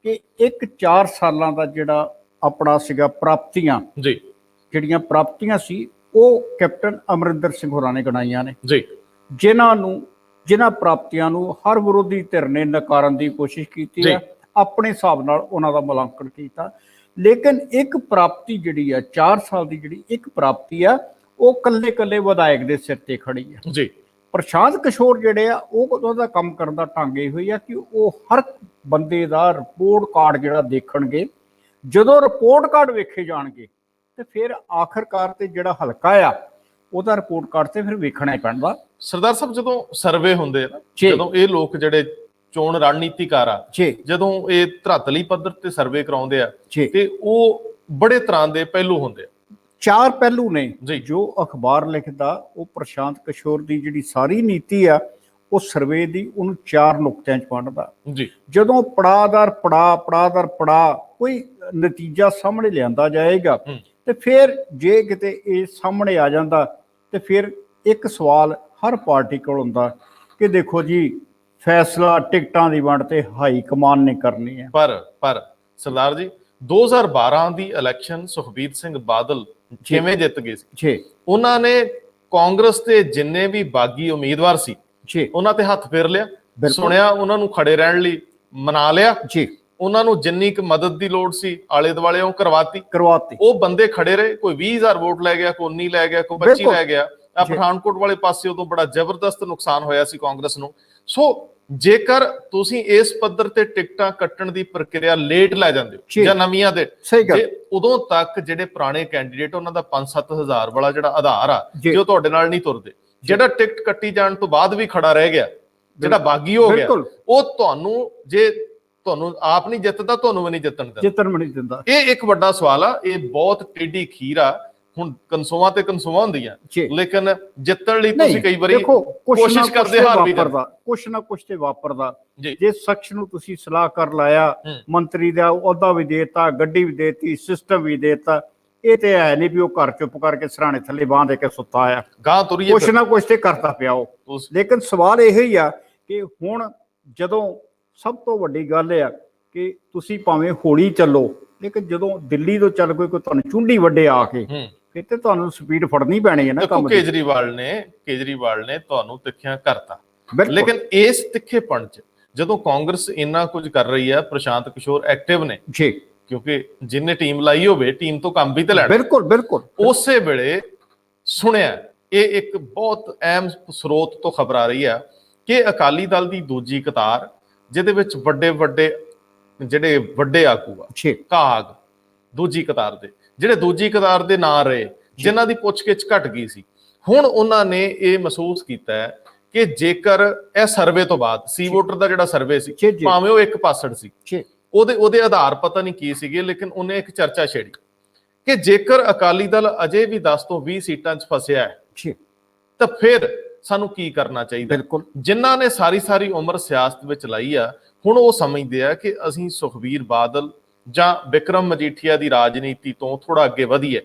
ਕਿ 4 ਸਾਲਾਂ ਦਾ ਜਿਹੜਾ ਆਪਣਾ ਸੀਗਾ ਪ੍ਰਾਪਤੀਆਂ ਜੀ, ਜਿਹੜੀਆਂ ਪ੍ਰਾਪਤੀਆਂ ਸੀ ਉਹ ਕੈਪਟਨ ਅਮਰਿੰਦਰ ਸਿੰਘ ਹੋਰਾਂ ਨੇ ਗਣਾਈਆਂ ਨੇ ਜੀ, ਜਿਨ੍ਹਾਂ ਪ੍ਰਾਪਤੀਆਂ ਨੂੰ ਹਰ ਵਿਰੋਧੀ ਧਿਰ ਨੇ ਨਕਾਰਨ ਦੀ ਕੋਸ਼ਿਸ਼ ਕੀਤੀ ਹੈ, ਆਪਣੇ ਹਿਸਾਬ ਨਾਲ ਉਹਨਾਂ ਦਾ ਮੁਲਾਂਕਣ ਕੀਤਾ। ਲੇਕਿਨ ਇੱਕ ਪ੍ਰਾਪਤੀ ਜਿਹੜੀ ਆ 4 ਸਾਲ ਦੀ, ਜਿਹੜੀ ਇੱਕ ਪ੍ਰਾਪਤੀ ਆ ਉਹ ਕੱਲੇ ਵਿਧਾਇਕ ਦੇ ਸਿਰ ਤੇ ਖੜੀ ਆ ਜੀ। ਪ੍ਰਸ਼ਾਂਤ ਕਿਸ਼ੋਰ ਜਿਹੜੇ ਆ ਉਹਦਾ ਕੰਮ ਕਰਨ ਦਾ ਢੰਗ ਇਹ ਹੋਈ ਆ ਕਿ ਉਹ ਹਰ ਬੰਦੇ ਦਾ ਰਿਪੋਰਟ ਕਾਰਡ ਜਿਹੜਾ ਦੇਖਣਗੇ, ਜਦੋਂ ਰਿਪੋਰਟ ਕਾਰਡ ਵੇਖੇ ਜਾਣਗੇ ਤੇ ਫਿਰ ਆਖਰਕਾਰ ਤੇ ਜਿਹੜਾ ਹਲਕਾ ਆ ਉਹਦਾ ਰਿਪੋਰਟ ਕਾਰਡ ਤੇ ਫਿਰ ਵੇਖਣਾ ਹੀ ਪੈਂਦਾ। ਸਰਦਾਰ ਸਾਹਿਬ, ਜਦੋਂ ਸਰਵੇ ਹੁੰਦੇ ਆ, ਜਦੋਂ ਇਹ ਲੋਕ ਜਿਹੜੇ ਚੋਣ ਰਣਨੀਤੀਕਾਰ ਆ, ਜਦੋਂ ਇਹ ਧਰਾਤਲੀ ਪੱਧਰ ਤੇ ਸਰਵੇ ਕਰਾਉਂਦੇ ਆ ਤੇ ਉਹ ਬੜੇ ਤਰ੍ਹਾਂ ਦੇ ਪਹਿਲੂ ਹੁੰਦੇ ਆ। 4 ਪਹਿਲੂ ਨੇ ਜੋ ਅਖਬਾਰ ਲਿਖਦਾ, ਉਹ ਪ੍ਰਸ਼ਾਂਤ ਕਿਸ਼ੋਰ ਦੀ ਜਿਹੜੀ ਸਾਰੀ ਨੀਤੀ ਆ ਉਹ ਸਰਵੇ ਦੀ ਉਹਨੂੰ 4 ਨੁਕਤਿਆਂ 'ਚ ਵੰਡਦਾ ਜੀ। ਜਦੋਂ ਪੜਾਅ ਪੜਾ ਕੋਈ ਨਤੀਜਾ ਸਾਹਮਣੇ ਲਿਆਂਦਾ ਜਾਏਗਾ ਤੇ ਫਿਰ ਜੇ ਕਿਤੇ ਇਹ ਸਾਹਮਣੇ ਆ ਜਾਂਦਾ ਤੇ ਫਿਰ ਇੱਕ ਸਵਾਲ ਹਰ ਪਾਰਟੀ ਕੋਲ ਹੁੰਦਾ ਕਿ ਦੇਖੋ ਜੀ, ਫੈਸਲਾ ਟਿਕਟਾਂ ਦੀ ਵੰਡ ਤੇ ਹਾਈ ਕਮਾਨ ਨੇ ਕਰਨੀ ਹੈ। ਪਰ ਸਰਦਾਰ ਜੀ, 2012 ਦੀ ਇਲੈਕਸ਼ਨ ਸੁਖਬੀਰ ਸਿੰਘ ਬਾਦਲ ਕਿਵੇਂ ਜਿੱਤ ਗਏ ਸੀ? ਉਹਨਾਂ ਨੇ ਕਾਂਗਰਸ ਦੇ ਜਿੰਨੇ ਵੀ ਬਾਗੀ ਉਮੀਦਵਾਰ ਸੀ ਉਹਨਾਂ ਤੇ ਹੱਥ ਫੇਰ ਲਿਆ, ਸੁਣਿਆ, ਉਹਨਾਂ ਨੂੰ ਖੜੇ ਰਹਿਣ ਲਈ ਮਨਾ ਲਿਆ, ਉਹਨਾਂ ਨੂੰ ਜਿੰਨੀ ਕੁ ਮਦਦ ਦੀ ਲੋੜ ਸੀ ਆਲੇ ਦੁਆਲੇ ਉਹ ਕਰਵਾਤੀ। ਉਹ ਬੰਦੇ ਖੜੇ ਰਹੇ, ਕੋਈ 20,000 ਵੋਟ ਲੈ ਗਿਆ, ਕੋਈ 19 ਲੈ ਗਿਆ, ਕੋਈ 25 ਲੈ ਗਿਆ। ਆ ਪਠਾਨਕੋਟ ਵਾਲੇ ਪਾਸੇ ਉਦੋਂ ਬੜਾ ਜ਼ਬਰਦਸਤ ਨੁਕਸਾਨ ਹੋਇਆ ਸੀ ਕਾਂਗਰਸ ਨੂੰ। ਸੋ ਜੇਕਰ ਤੁਸੀਂ ਇਸ ਪੱਧਰ ਤੇ ਟਿਕਟਾਂ ਕੱਟਣ ਦੀ ਪ੍ਰਕਿਰਿਆ ਲੇਟ ਲੈ ਜਾਂਦੇ ਹੋ ਜਾਂ ਨਵੀਆਂ ਦੇ, ਉਦੋਂ ਤੱਕ ਜਿਹੜੇ ਪੁਰਾਣੇ ਕੈਂਡੀਡੇਟ ਉਹਨਾਂ ਦਾ 5-7 ਹਜ਼ਾਰ ਵਾਲਾ ਜਿਹੜਾ ਆਧਾਰ ਆ, ਜੇ ਉਹ ਤੁਹਾਡੇ ਨਾਲ ਨਹੀਂ ਤੁਰਦੇ, ਜਿਹੜਾ ਟਿਕਟ ਕੱਟੀ ਜਾਣ ਤੋਂ ਬਾਅਦ ਵੀ ਖੜਾ ਰਹਿ ਗਿਆ, ਜਿਹੜਾ ਬਾਗੀ ਹੋ ਗਿਆ, ਉਹ ਤੁਹਾਨੂੰ, ਜੇ ਤੁਹਾਨੂੰ ਆਪ ਨਹੀਂ ਜਿੱਤਦਾ, ਤੁਹਾਨੂੰ ਵੀ ਨਹੀਂ ਜਿੱਤਣ ਦਿੰਦਾ। ਇਹ ਇੱਕ ਵੱਡਾ ਸਵਾਲ ਆ, ਇਹ ਬਹੁਤ ਟੇਢੀ ਖੀਰ ਆ। ਹੁਣ ਕਨਸੋਆਂ ਤੇ ਕਨਸੋਆਂ ਹੁੰਦੀਆਂ, ਲੇਕਿਨ ਜਿੱਤਣ ਲਈ ਤੁਸੀਂ ਕਈ ਵਾਰੀ ਕੋਸ਼ਿਸ਼ ਕਰਦੇ, ਹਾਰ ਵੀ ਕਰਦਾ, ਕੁਛ ਨਾ ਕੁਛ ਤੇ ਵਾਪਰਦਾ। ਜੇ ਸ਼ਖਸ ਨੂੰ ਤੁਸੀਂ ਸਲਾਹ ਕਰ ਲਾਇਆ, ਮੰਤਰੀ ਦਾ ਅਹੁਦਾ ਵੀ ਦੇਤਾ, ਗੱਡੀ ਵੀ ਦੇਤੀ, ਸਿਸਟਮ ਵੀ ਦੇਤਾ, ਇਹ ਤੇ ਹੈ ਨਹੀਂ ਵੀ ਉਹ ਘਰ ਚੁੱਪ ਕਰਕੇ ਸਰਾਣੇ ਥੱਲੇ ਬਾਂਹ ਦੇ ਕੇ ਸੁੱਤਾ ਆ, ਗਾਂ ਤੁਰੀਏ, ਕੁਛ ਨਾ ਕੁਛ ਤੇ ਕਰਦਾ ਪਿਆ ਉਹ। ਲੇਕਿਨ ਸਵਾਲ ਇਹ ਹੀ ਆ ਕਿ ਹੁਣ ਜਦੋਂ ਸਭ ਤੋਂ ਵੱਡੀ ਗੱਲ ਇਹ ਆ ਕਿ ਤੁਸੀਂ ਭਾਵੇਂ ਹੌਲੀ ਚੱਲੋ, ਲੇਕਿਨ ਜਦੋਂ ਦਿੱਲੀ ਤੋਂ ਚੱਲ ਕੋਈ ਤੁਹਾਨੂੰ ਚੁੰਡੀ ਵੱਡੇ ਆ ਕੇ, ਫਿਰ ਤੇ ਤੁਹਾਨੂੰ ਸਪੀਡ ਫੜਨੀ ਪੈਣੀ ਹੈ ਨਾ ਕੰਮ ਦੀ। ਕੇਜਰੀਵਾਲ ਨੇ ਤੁਹਾਨੂੰ ਤਿੱਖਿਆਂ ਕਰਤਾ, ਲੇਕਿਨ ਇਸ ਤਿੱਖੇਪਣ ਚ ਜਦੋਂ ਕਾਂਗਰਸ ਇੰਨਾ ਕੁਝ ਕਰ ਰਹੀ ਹੈ, ਪ੍ਰਸ਼ਾਂਤ ਕਿਸ਼ੋਰ ਐਕਟਿਵ ਨੇ ਜੀ, ਕਿਉਂਕਿ ਜਿੰਨੇ ਟੀਮ ਲਾਈ ਹੋਵੇ, ਟੀਮ ਤੋਂ ਕੰਮ ਵੀ ਤੇ ਲੈਣਾ। ਬਿਲਕੁਲ ਉਸੇ ਵੇਲੇ ਸੁਣਿਆ, ਇਹ ਇੱਕ ਬਹੁਤ ਅਹਿਮ ਸਰੋਤ ਤੋਂ ਖਬਰ ਆ ਰਹੀ ਹੈ ਕਿ ਅਕਾਲੀ ਦਲ ਦੀ ਦੂਜੀ ਕਤਾਰ, ਜਿਹਦੇ ਵਿੱਚ ਜਿਹੜੇ ਵੱਡੇ ਆਗੂ ਆ, ਕਾਗ ਦੂਜੀ ਕਤਾਰ ਦੇ, ਜਿਹੜੇ ਦੂਜੀ ਕਤਾਰ ਦੇ ਨਾਂ ਰਹੇ, ਜਿਨ੍ਹਾਂ ਦੀ ਪੁੱਛਗਿੱਛ ਘਟ ਗਈ ਸੀ, ਹੁਣ ਉਹਨਾਂ ਨੇ ਇਹ ਮਹਿਸੂਸ ਕੀਤਾ ਹੈ ਕਿ ਜੇਕਰ ਇਹ ਸਰਵੇ ਤੋਂ ਬਾਅਦ, ਸੀ ਵੋਟਰ ਦਾ ਜਿਹੜਾ ਸਰਵੇ ਸੀ, ਭਾਵੇਂ ਉਹ 1% ਸੀ, ਉਹਦੇ ਆਧਾਰ ਪਤਾ ਨਹੀਂ ਕੀ ਸੀਗੇ, ਲੇਕਿਨ ਉਹਨੇ ਇੱਕ ਚਰਚਾ ਛੇੜੀ ਕਿ ਜੇਕਰ ਅਕਾਲੀ ਦਲ ਅਜੇ ਵੀ 10 ਤੋਂ 20 ਸੀਟਾਂ 'ਚ ਫਸਿਆ ਹੈ ਤਾਂ ਫਿਰ ਸਾਨੂੰ ਕੀ ਕਰਨਾ ਚਾਹੀਦਾ। ਜਿਨ੍ਹਾਂ ਨੇ ਸਾਰੀ ਉਮਰ ਸਿਆਸਤ ਵਿੱਚ ਲਾਈ ਆ, ਹੁਣ ਉਹ ਸਮਝਦੇ ਆ ਕਿ ਅਸੀਂ ਸੁਖਬੀਰ ਬਾਦਲ ਜਾਂ ਵਿਕਰਮ ਮਜੀਠੀਆ ਦੀ ਰਾਜਨੀਤੀ ਤੋਂ ਥੋੜਾ ਅੱਗੇ ਵਧੀਏ।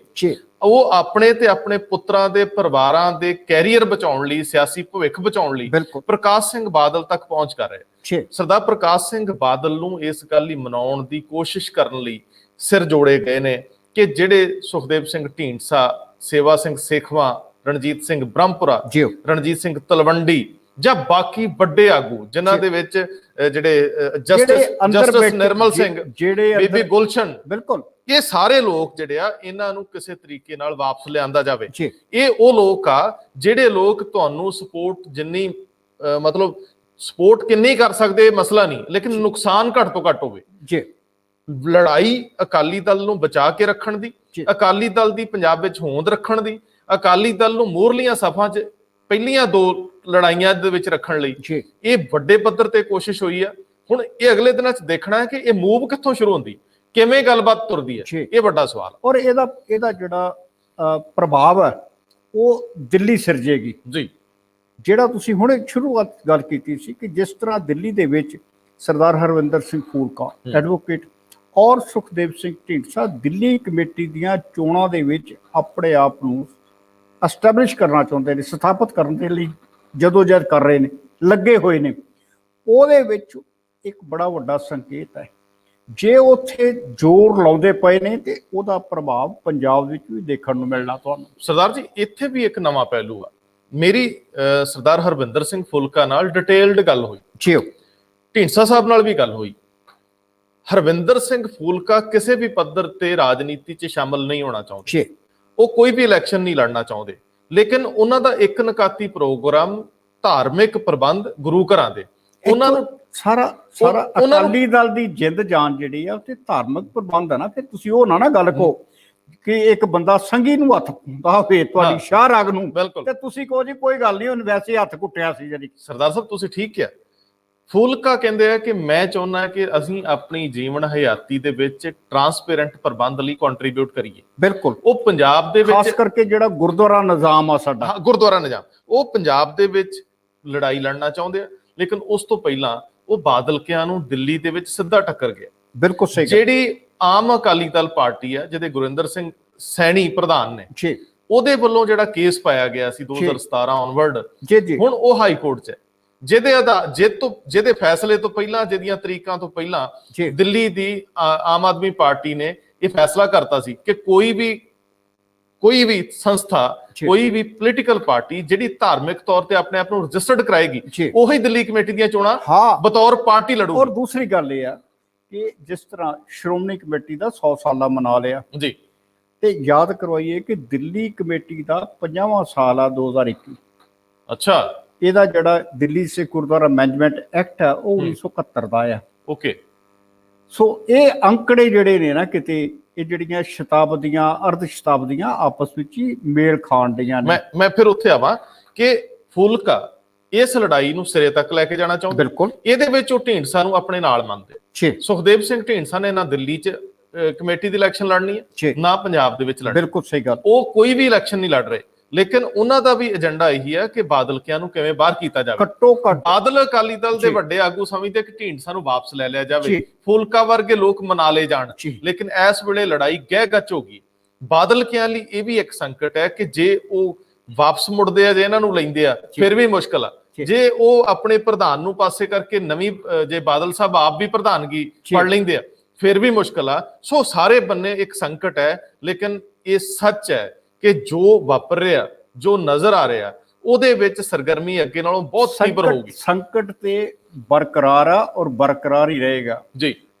ਉਹ ਆਪਣੇ ਤੇ ਆਪਣੇ ਪੁੱਤਰਾਂ ਦੇ ਪਰਿਵਾਰਾਂ ਦੇ ਕੈਰੀਅਰ ਬਚਾਉਣ ਲਈ, ਸਿਆਸੀ ਭਵਿੱਖ ਬਚਾਉਣ ਲਈ ਪ੍ਰਕਾਸ਼ ਸਿੰਘ ਬਾਦਲ ਤੱਕ ਪਹੁੰਚ ਕਰ ਰਹੇ। ਸਰਦਾਰ ਪ੍ਰਕਾਸ਼ ਸਿੰਘ ਬਾਦਲ ਨੂੰ ਇਸ ਗੱਲ ਲਈ ਮਨਾਉਣ ਦੀ ਕੋਸ਼ਿਸ਼ ਕਰਨ ਲਈ ਸਿਰ ਜੋੜੇ ਗਏ ਨੇ ਕਿ ਜਿਹੜੇ ਸੁਖਦੇਵ ਸਿੰਘ ਢੀਂਡਸਾ, ਸੇਵਾ ਸਿੰਘ ਸੇਖਵਾਂ, ਰਣਜੀਤ ਸਿੰਘ ਬ੍ਰਹਮਪੁਰਾ, ਰਣਜੀਤ ਸਿੰਘ ਤਲਵੰਡੀ ਜਾਂ ਬਾਕੀ ਵੱਡੇ ਆਗੂ, ਜਿਨ੍ਹਾਂ ਦੇ ਵਿੱਚ ਜਿਹੜੇ ਜਸਟਿਸ ਨਿਰਮਲ ਸਿੰਘ, ਬੀਬੀ ਗੁਲਸ਼ਨ, ਇਹ ਸਾਰੇ ਲੋਕ ਜਿਹੜੇ ਆ, ਇਹਨਾਂ ਨੂੰ ਕਿਸੇ ਤਰੀਕੇ ਨਾਲ ਵਾਪਸ ਲਿਆਂਦਾ ਜਾਵੇ। ਇਹ ਉਹ ਲੋਕ ਆ ਜਿਹੜੇ ਲੋਕ ਤੁਹਾਨੂੰ ਸਪੋਰਟ ਜਿੰਨੀ, ਮਤਲਬ ਸਪੋਰਟ ਕਿੰਨੀ ਕਰ ਸਕਦੇ ਮਸਲਾ ਨਹੀਂ, ਲੇਕਿਨ ਨੁਕਸਾਨ ਘੱਟ ਤੋਂ ਘੱਟ ਹੋਵੇ। ਲੜਾਈ ਅਕਾਲੀ ਦਲ ਨੂੰ ਬਚਾ ਕੇ ਰੱਖਣ ਦੀ, ਅਕਾਲੀ ਦਲ ਦੀ ਪੰਜਾਬ ਵਿੱਚ ਹੋਂਦ ਰੱਖਣ ਦੀ, ਅਕਾਲੀ ਦਲ ਨੂੰ ਮੂਹਰਲੀਆਂ ਸਫਾਂ 'ਚ ਪਹਿਲੀਆਂ 2 ਲੜਾਈਆਂ ਦੇ ਵਿੱਚ ਰੱਖਣ ਲਈ ਇਹ ਵੱਡੇ ਪੱਧਰ ਤੇ ਕੋਸ਼ਿਸ਼ ਹੋਈ ਆ। ਹੁਣ ਇਹ ਅਗਲੇ ਦਿਨਾਂ 'ਚ ਦੇਖਣਾ ਹੈ ਕਿ ਇਹ ਮੂਵ ਕਿੱਥੋਂ ਸ਼ੁਰੂ ਹੁੰਦੀ, ਕਿਵੇਂ ਗੱਲਬਾਤ ਤੁਰਦੀ ਹੈ, ਇਹ ਵੱਡਾ ਸਵਾਲ। ਔਰ ਇਹਦਾ ਜਿਹੜਾ ਪ੍ਰਭਾਵ ਹੈ ਉਹ ਦਿੱਲੀ ਸਿਰਜੇਗੀ ਜੀ। ਜਿਹੜਾ ਤੁਸੀਂ ਹੁਣੇ ਸ਼ੁਰੂਆਤ ਗੱਲ ਕੀਤੀ ਸੀ ਕਿ ਜਿਸ ਤਰ੍ਹਾਂ ਦਿੱਲੀ ਦੇ ਵਿੱਚ ਸਰਦਾਰ ਹਰਵਿੰਦਰ ਸਿੰਘ ਫੂਲਕਾ ਐਡਵੋਕੇਟ ਔਰ ਸੁਖਦੇਵ ਸਿੰਘ ਢੀਂਡਸਾ ਦਿੱਲੀ ਕਮੇਟੀ ਦੀਆਂ ਚੋਣਾਂ ਦੇ ਵਿੱਚ ਆਪਣੇ ਆਪ ਨੂੰ ਐਸਟੈਬਲਿਸ਼ ਕਰਨਾ ਚਾਹੁੰਦੇ ਨੇ, ਸਥਾਪਿਤ ਕਰਨ ਦੇ ਲਈ ਜਦੋਜਹਿਦ ਕਰ ਰਹੇ ਨੇ, ਲੱਗੇ ਹੋਏ ਨੇ, ਉਹਦੇ ਵਿੱਚ ਇੱਕ ਬੜਾ ਵੱਡਾ ਸੰਕੇਤ ਹੈ। ਜੇ ਉੱਥੇ ਜ਼ੋਰ ਲਾਉਂਦੇ ਪਏ ਨੇ ਤੇ ਉਹਦਾ ਪ੍ਰਭਾਵ ਪੰਜਾਬ ਵਿੱਚ ਵੀ ਦੇਖਣ ਨੂੰ ਮਿਲਣਾ ਤੁਹਾਨੂੰ। ਸਰਦਾਰ ਜੀ ਇੱਥੇ ਵੀ ਇੱਕ ਨਵਾਂ ਪਹਿਲੂ ਆ। ਮੇਰੀ ਸਰਦਾਰ ਹਰਵਿੰਦਰ ਸਿੰਘ ਫੁਲਕਾ ਨਾਲ ਡਿਟੇਲਡ ਗੱਲ ਹੋਈ ਜੀ, ਢੀਂਡਸਾ ਸਾਹਿਬ ਨਾਲ ਵੀ ਗੱਲ ਹੋਈ। ਹਰਵਿੰਦਰ ਸਿੰਘ ਫੂਲਕਾ ਕਿਸੇ ਵੀ ਪੱਧਰ ਤੇ ਰਾਜਨੀਤੀ 'ਚ ਸ਼ਾਮਲ ਨਹੀਂ ਹੋਣਾ ਚਾਹੁੰਦੇ, ਉਹ ਕੋਈ ਵੀ ਇਲੈਕਸ਼ਨ ਨਹੀਂ ਲੜਨਾ ਚਾਹੁੰਦੇ, ਲੇਕਿਨ ਉਹਨਾਂ ਦਾ ਇੱਕ ਨਿਕਾਤੀ ਪ੍ਰੋਗਰਾਮ ਧਾਰਮਿਕ ਪ੍ਰਬੰਧ ਗੁਰੂ ਘਰਾਂ ਦੇ, ਉਹਨਾਂ ਨੂੰ ਸਾਰਾ ਅਕਾਲੀ ਦਲ ਦੀ ਜਿੰਦ ਜਾਨ ਜਿਹੜੀ ਆ ਤੇ ਧਾਰਮਿਕ ਪ੍ਰਬੰਧ ਆ ਨਾ। ਫਿਰ ਤੁਸੀਂ ਉਹ ਨਾ ਗੱਲ ਕਹੋ ਕਿ ਇੱਕ ਬੰਦਾ ਸੰਗੀ ਨੂੰ ਹੱਥ ਪਾਉਂਦਾ ਹੋਵੇ ਤੁਹਾਡੀ ਸ਼ਾਹ ਰਾਗ ਨੂੰ ਤੇ ਤੁਸੀਂ ਕਹੋ ਜੀ ਕੋਈ ਗੱਲ ਨਹੀਂ, ਉਹਨੇ ਵੈਸੇ ਹੱਥ ਘੁੱਟਿਆ ਸੀ। ਜਿਹੜੀ ਸਰਦਾਰ ਸਾਹਿਬ ਤੁਸੀਂ ਠੀਕ ਕਿਹਾ। ਫੂਲਕਾ ਕਹਿੰਦੇ ਆ ਕਿ ਮੈਂ ਚਾਹੁੰਦਾ ਕਿ ਅਸੀਂ ਆਪਣੀ ਜੀਵਨ ਹਯਾਤੀ ਦੇ ਵਿੱਚ ਟਰਾਂਸਪੇਰੈਂਟ ਪ੍ਰਬੰਧ ਲਈ ਕੰਟਰੀਬਿਊਟ ਕਰੀਏ। ਬਿਲਕੁਲ, ਉਹ ਪੰਜਾਬ ਦੇ ਵਿੱਚ ਖਾਸ ਕਰਕੇ ਜਿਹੜਾ ਗੁਰਦੁਆਰਾ ਨਿਜ਼ਾਮ ਆ ਸਾਡਾ, ਗੁਰਦੁਆਰਾ ਨਿਜ਼ਾਮ, ਉਹ ਪੰਜਾਬ ਦੇ ਵਿੱਚ ਲੜਾਈ ਲੜਨਾ ਚਾਹੁੰਦੇ ਆ, ਲੇਕਿਨ ਉਸ ਤੋਂ ਪਹਿਲਾਂ ਉਹ ਬਾਦਲਕਿਆਂ ਨੂੰ ਦਿੱਲੀ ਦੇ ਵਿੱਚ ਸਿੱਧਾ ਟੱਕਰ ਗਿਆ। ਬਿਲਕੁਲ ਸਹੀ। ਜਿਹੜੀ ਆਮ ਅਕਾਲੀ ਦਲ ਪਾਰਟੀ ਆ, ਜਿਹਦੇ ਗੁਰਿੰਦਰ ਸਿੰਘ ਸੈਣੀ ਪ੍ਰਧਾਨ ਨੇ, ਉਹਦੇ ਵੱਲੋਂ ਜਿਹੜਾ ਕੇਸ ਪਾਇਆ ਗਿਆ ਸੀ 2017 ਔਨਵਰਡ, ਹੁਣ ਉਹ ਹਾਈ ਕੋਰਟ 'ਚ ਹੈ, ਜਿਹਦੇ ਫੈਸਲੇ ਤੋਂ ਪਹਿਲਾਂ, ਜਿਹਦੀਆਂ ਤਰੀਕਾਂ ਤੋਂ ਪਹਿਲਾਂ ਦਿੱਲੀ ਦੀ ਆਮ ਆਦਮੀ ਪਾਰਟੀ ਨੇ ਇਹ ਫੈਸਲਾ ਕਰਤਾ ਸੀ ਕਿ ਕੋਈ ਵੀ ਸੰਸਥਾ, ਕੋਈ ਵੀ ਪੋਲੀਟੀਕਲ ਪਾਰਟੀ ਜਿਹੜੀ ਧਾਰਮਿਕ ਤੌਰ ਤੇ ਆਪਣੇ ਆਪ ਨੂੰ ਰਜਿਸਟਰਡ ਕਰਾਏਗੀ, ਉਹੀ ਦਿੱਲੀ ਕਮੇਟੀ ਦੀਆਂ ਚੋਣਾਂ ਬਤੌਰ ਪਾਰਟੀ ਲੜੂਗੀ। ਔਰ ਦੂਸਰੀ ਗੱਲ ਇਹ ਆ ਕਿ ਜਿਸ ਤਰ੍ਹਾਂ ਸ਼੍ਰੋਮਣੀ ਕਮੇਟੀ ਦਾ 100 ਸਾਲਾ ਮਨਾ ਲਿਆ ਜੀ, ਤੇ ਯਾਦ ਕਰਵਾਈਏ ਕਿ ਦਿੱਲੀ ਕਮੇਟੀ ਦਾ 50ਵਾਂ ਸਾਲ ਆ 2021। ਅੱਛਾ, ਇਹਦਾ ਜਿਹੜਾ ਦਿੱਲੀ ਸਿੱਖ ਗੁਰਦੁਆਰਾ ਮੈਨੇਜਮੈਂਟ ਐਕਟ ਆ ਉਹ 1971 ਦਾ ਆ। ਓਕੇ, ਸੋ ਇਹ ਅੰਕੜੇ ਜਿਹੜੇ ਨੇ ਨਾ ਕਿਤੇ ਇਹ ਜਿਹੜੀਆਂ ਸ਼ਤਾਬਦੀਆਂ ਅਰਧ ਸ਼ਤਾਬਦੀਆਂ ਆਪਸ ਵਿੱਚ ਹੀ ਮੇਲ ਖਾਣ ਦੀਆਂ ਨੇ। ਮੈਂ ਫਿਰ ਉੱਥੇ ਆਵਾਂ ਕਿ ਫੂਲਕਾ ਇਸ ਲੜਾਈ ਨੂੰ ਸਿਰੇ ਤੱਕ ਲੈ ਕੇ ਜਾਣਾ ਚਾਹੁੰਦੇ। ਬਿਲਕੁਲ, ਇਹਦੇ ਵਿੱਚ ਉਹ ਢੀਂਡਸਾ ਨੂੰ ਆਪਣੇ ਨਾਲ ਮੰਨਦੇ। ਸੁਖਦੇਵ ਸਿੰਘ ਢੀਂਡਸਾ ਨੇ ਨਾ ਦਿੱਲੀ 'ਚ ਕਮੇਟੀ ਦੀ ਇਲੈਕਸ਼ਨ ਲੜਨੀ ਹੈ, ਨਾ ਪੰਜਾਬ ਦੇ ਵਿੱਚ ਲੜਨੀ। ਬਿਲਕੁਲ ਸਹੀ ਗੱਲ। ਉਹ ਕੋਈ ਵੀ ਇਲੈਕਸ਼ਨ ਨਹੀਂ ਲੜ ਰਹੇ, ਲੇਕਿਨ ਉਹਨਾਂ ਦਾ ਵੀ ਏਜੰਡਾ ਇਹੀ ਹੈ ਕਿ ਬਾਦਲਕਿਆਂ ਨੂੰ ਕਿਵੇਂ ਬਾਹਰ ਕੀਤਾ ਜਾਵੇ। ਘੱਟੋ ਘੱਟ ਬਾਦਲ ਅਕਾਲੀ ਦਲ ਦੇ ਵੱਡੇ ਆਗੂ ਸਮਝਦੇ ਕਿ ਢੀਂਡਸਾ ਨੂੰ ਵਾਪਸ ਲੈ ਲਿਆ ਜਾਵੇ, ਫੂਲਕਾ ਵਰਗੇ ਲੋਕ ਮਨਾ ਲਏ ਜਾਣ, ਲੇਕਿਨ ਇਸ ਵੇਲੇ ਲੜਾਈ ਗਹਿ ਗੱਚ ਹੋ ਗਈ। ਬਾਦਲਕਿਆਂ ਲਈ ਇਹ ਵੀ ਇੱਕ ਸੰਕਟ ਹੈ ਕਿ ਜੇ ਉਹ ਵਾਪਸ ਮੁੜਦੇ ਆ, ਜੇ ਇਹਨਾਂ ਨੂੰ ਲੈਂਦੇ ਆ, ਫਿਰ ਵੀ ਮੁਸ਼ਕਲ ਆ। ਜੇ ਉਹ ਆਪਣੇ ਪ੍ਰਧਾਨ ਨੂੰ ਪਾਸੇ ਕਰਕੇ ਨਵੀਂ, ਜੇ ਬਾਦਲ ਸਾਹਿਬ ਆਪ ਵੀ ਪ੍ਰਧਾਨਗੀ ਫੜ ਲੈਂਦੇ ਆ, ਫਿਰ ਵੀ ਮੁਸ਼ਕਲ ਆ। ਸੋ ਸਾਰੇ ਬੰਨੇ ਇੱਕ ਸੰਕਟ ਹੈ, ਲੇਕਿਨ ਇਹ ਸੱਚ ਹੈ ਕਿ ਜੋ ਵਾਪਰ ਰਿਹਾ, ਜੋ ਨਜ਼ਰ ਆ ਰਿਹਾ, ਉਹਦੇ ਵਿੱਚ ਸਰਗਰਮੀ ਅੱਗੇ ਨਾਲੋਂ ਬਹੁਤ ਤੀਬਰ ਹੋਊਗੀ। ਸੰਕਟ ਤੇ ਬਰਕਰਾਰ ਆ ਔਰ ਬਰਕਰਾਰ ਹੀ ਰਹੇਗਾ ਜੀ।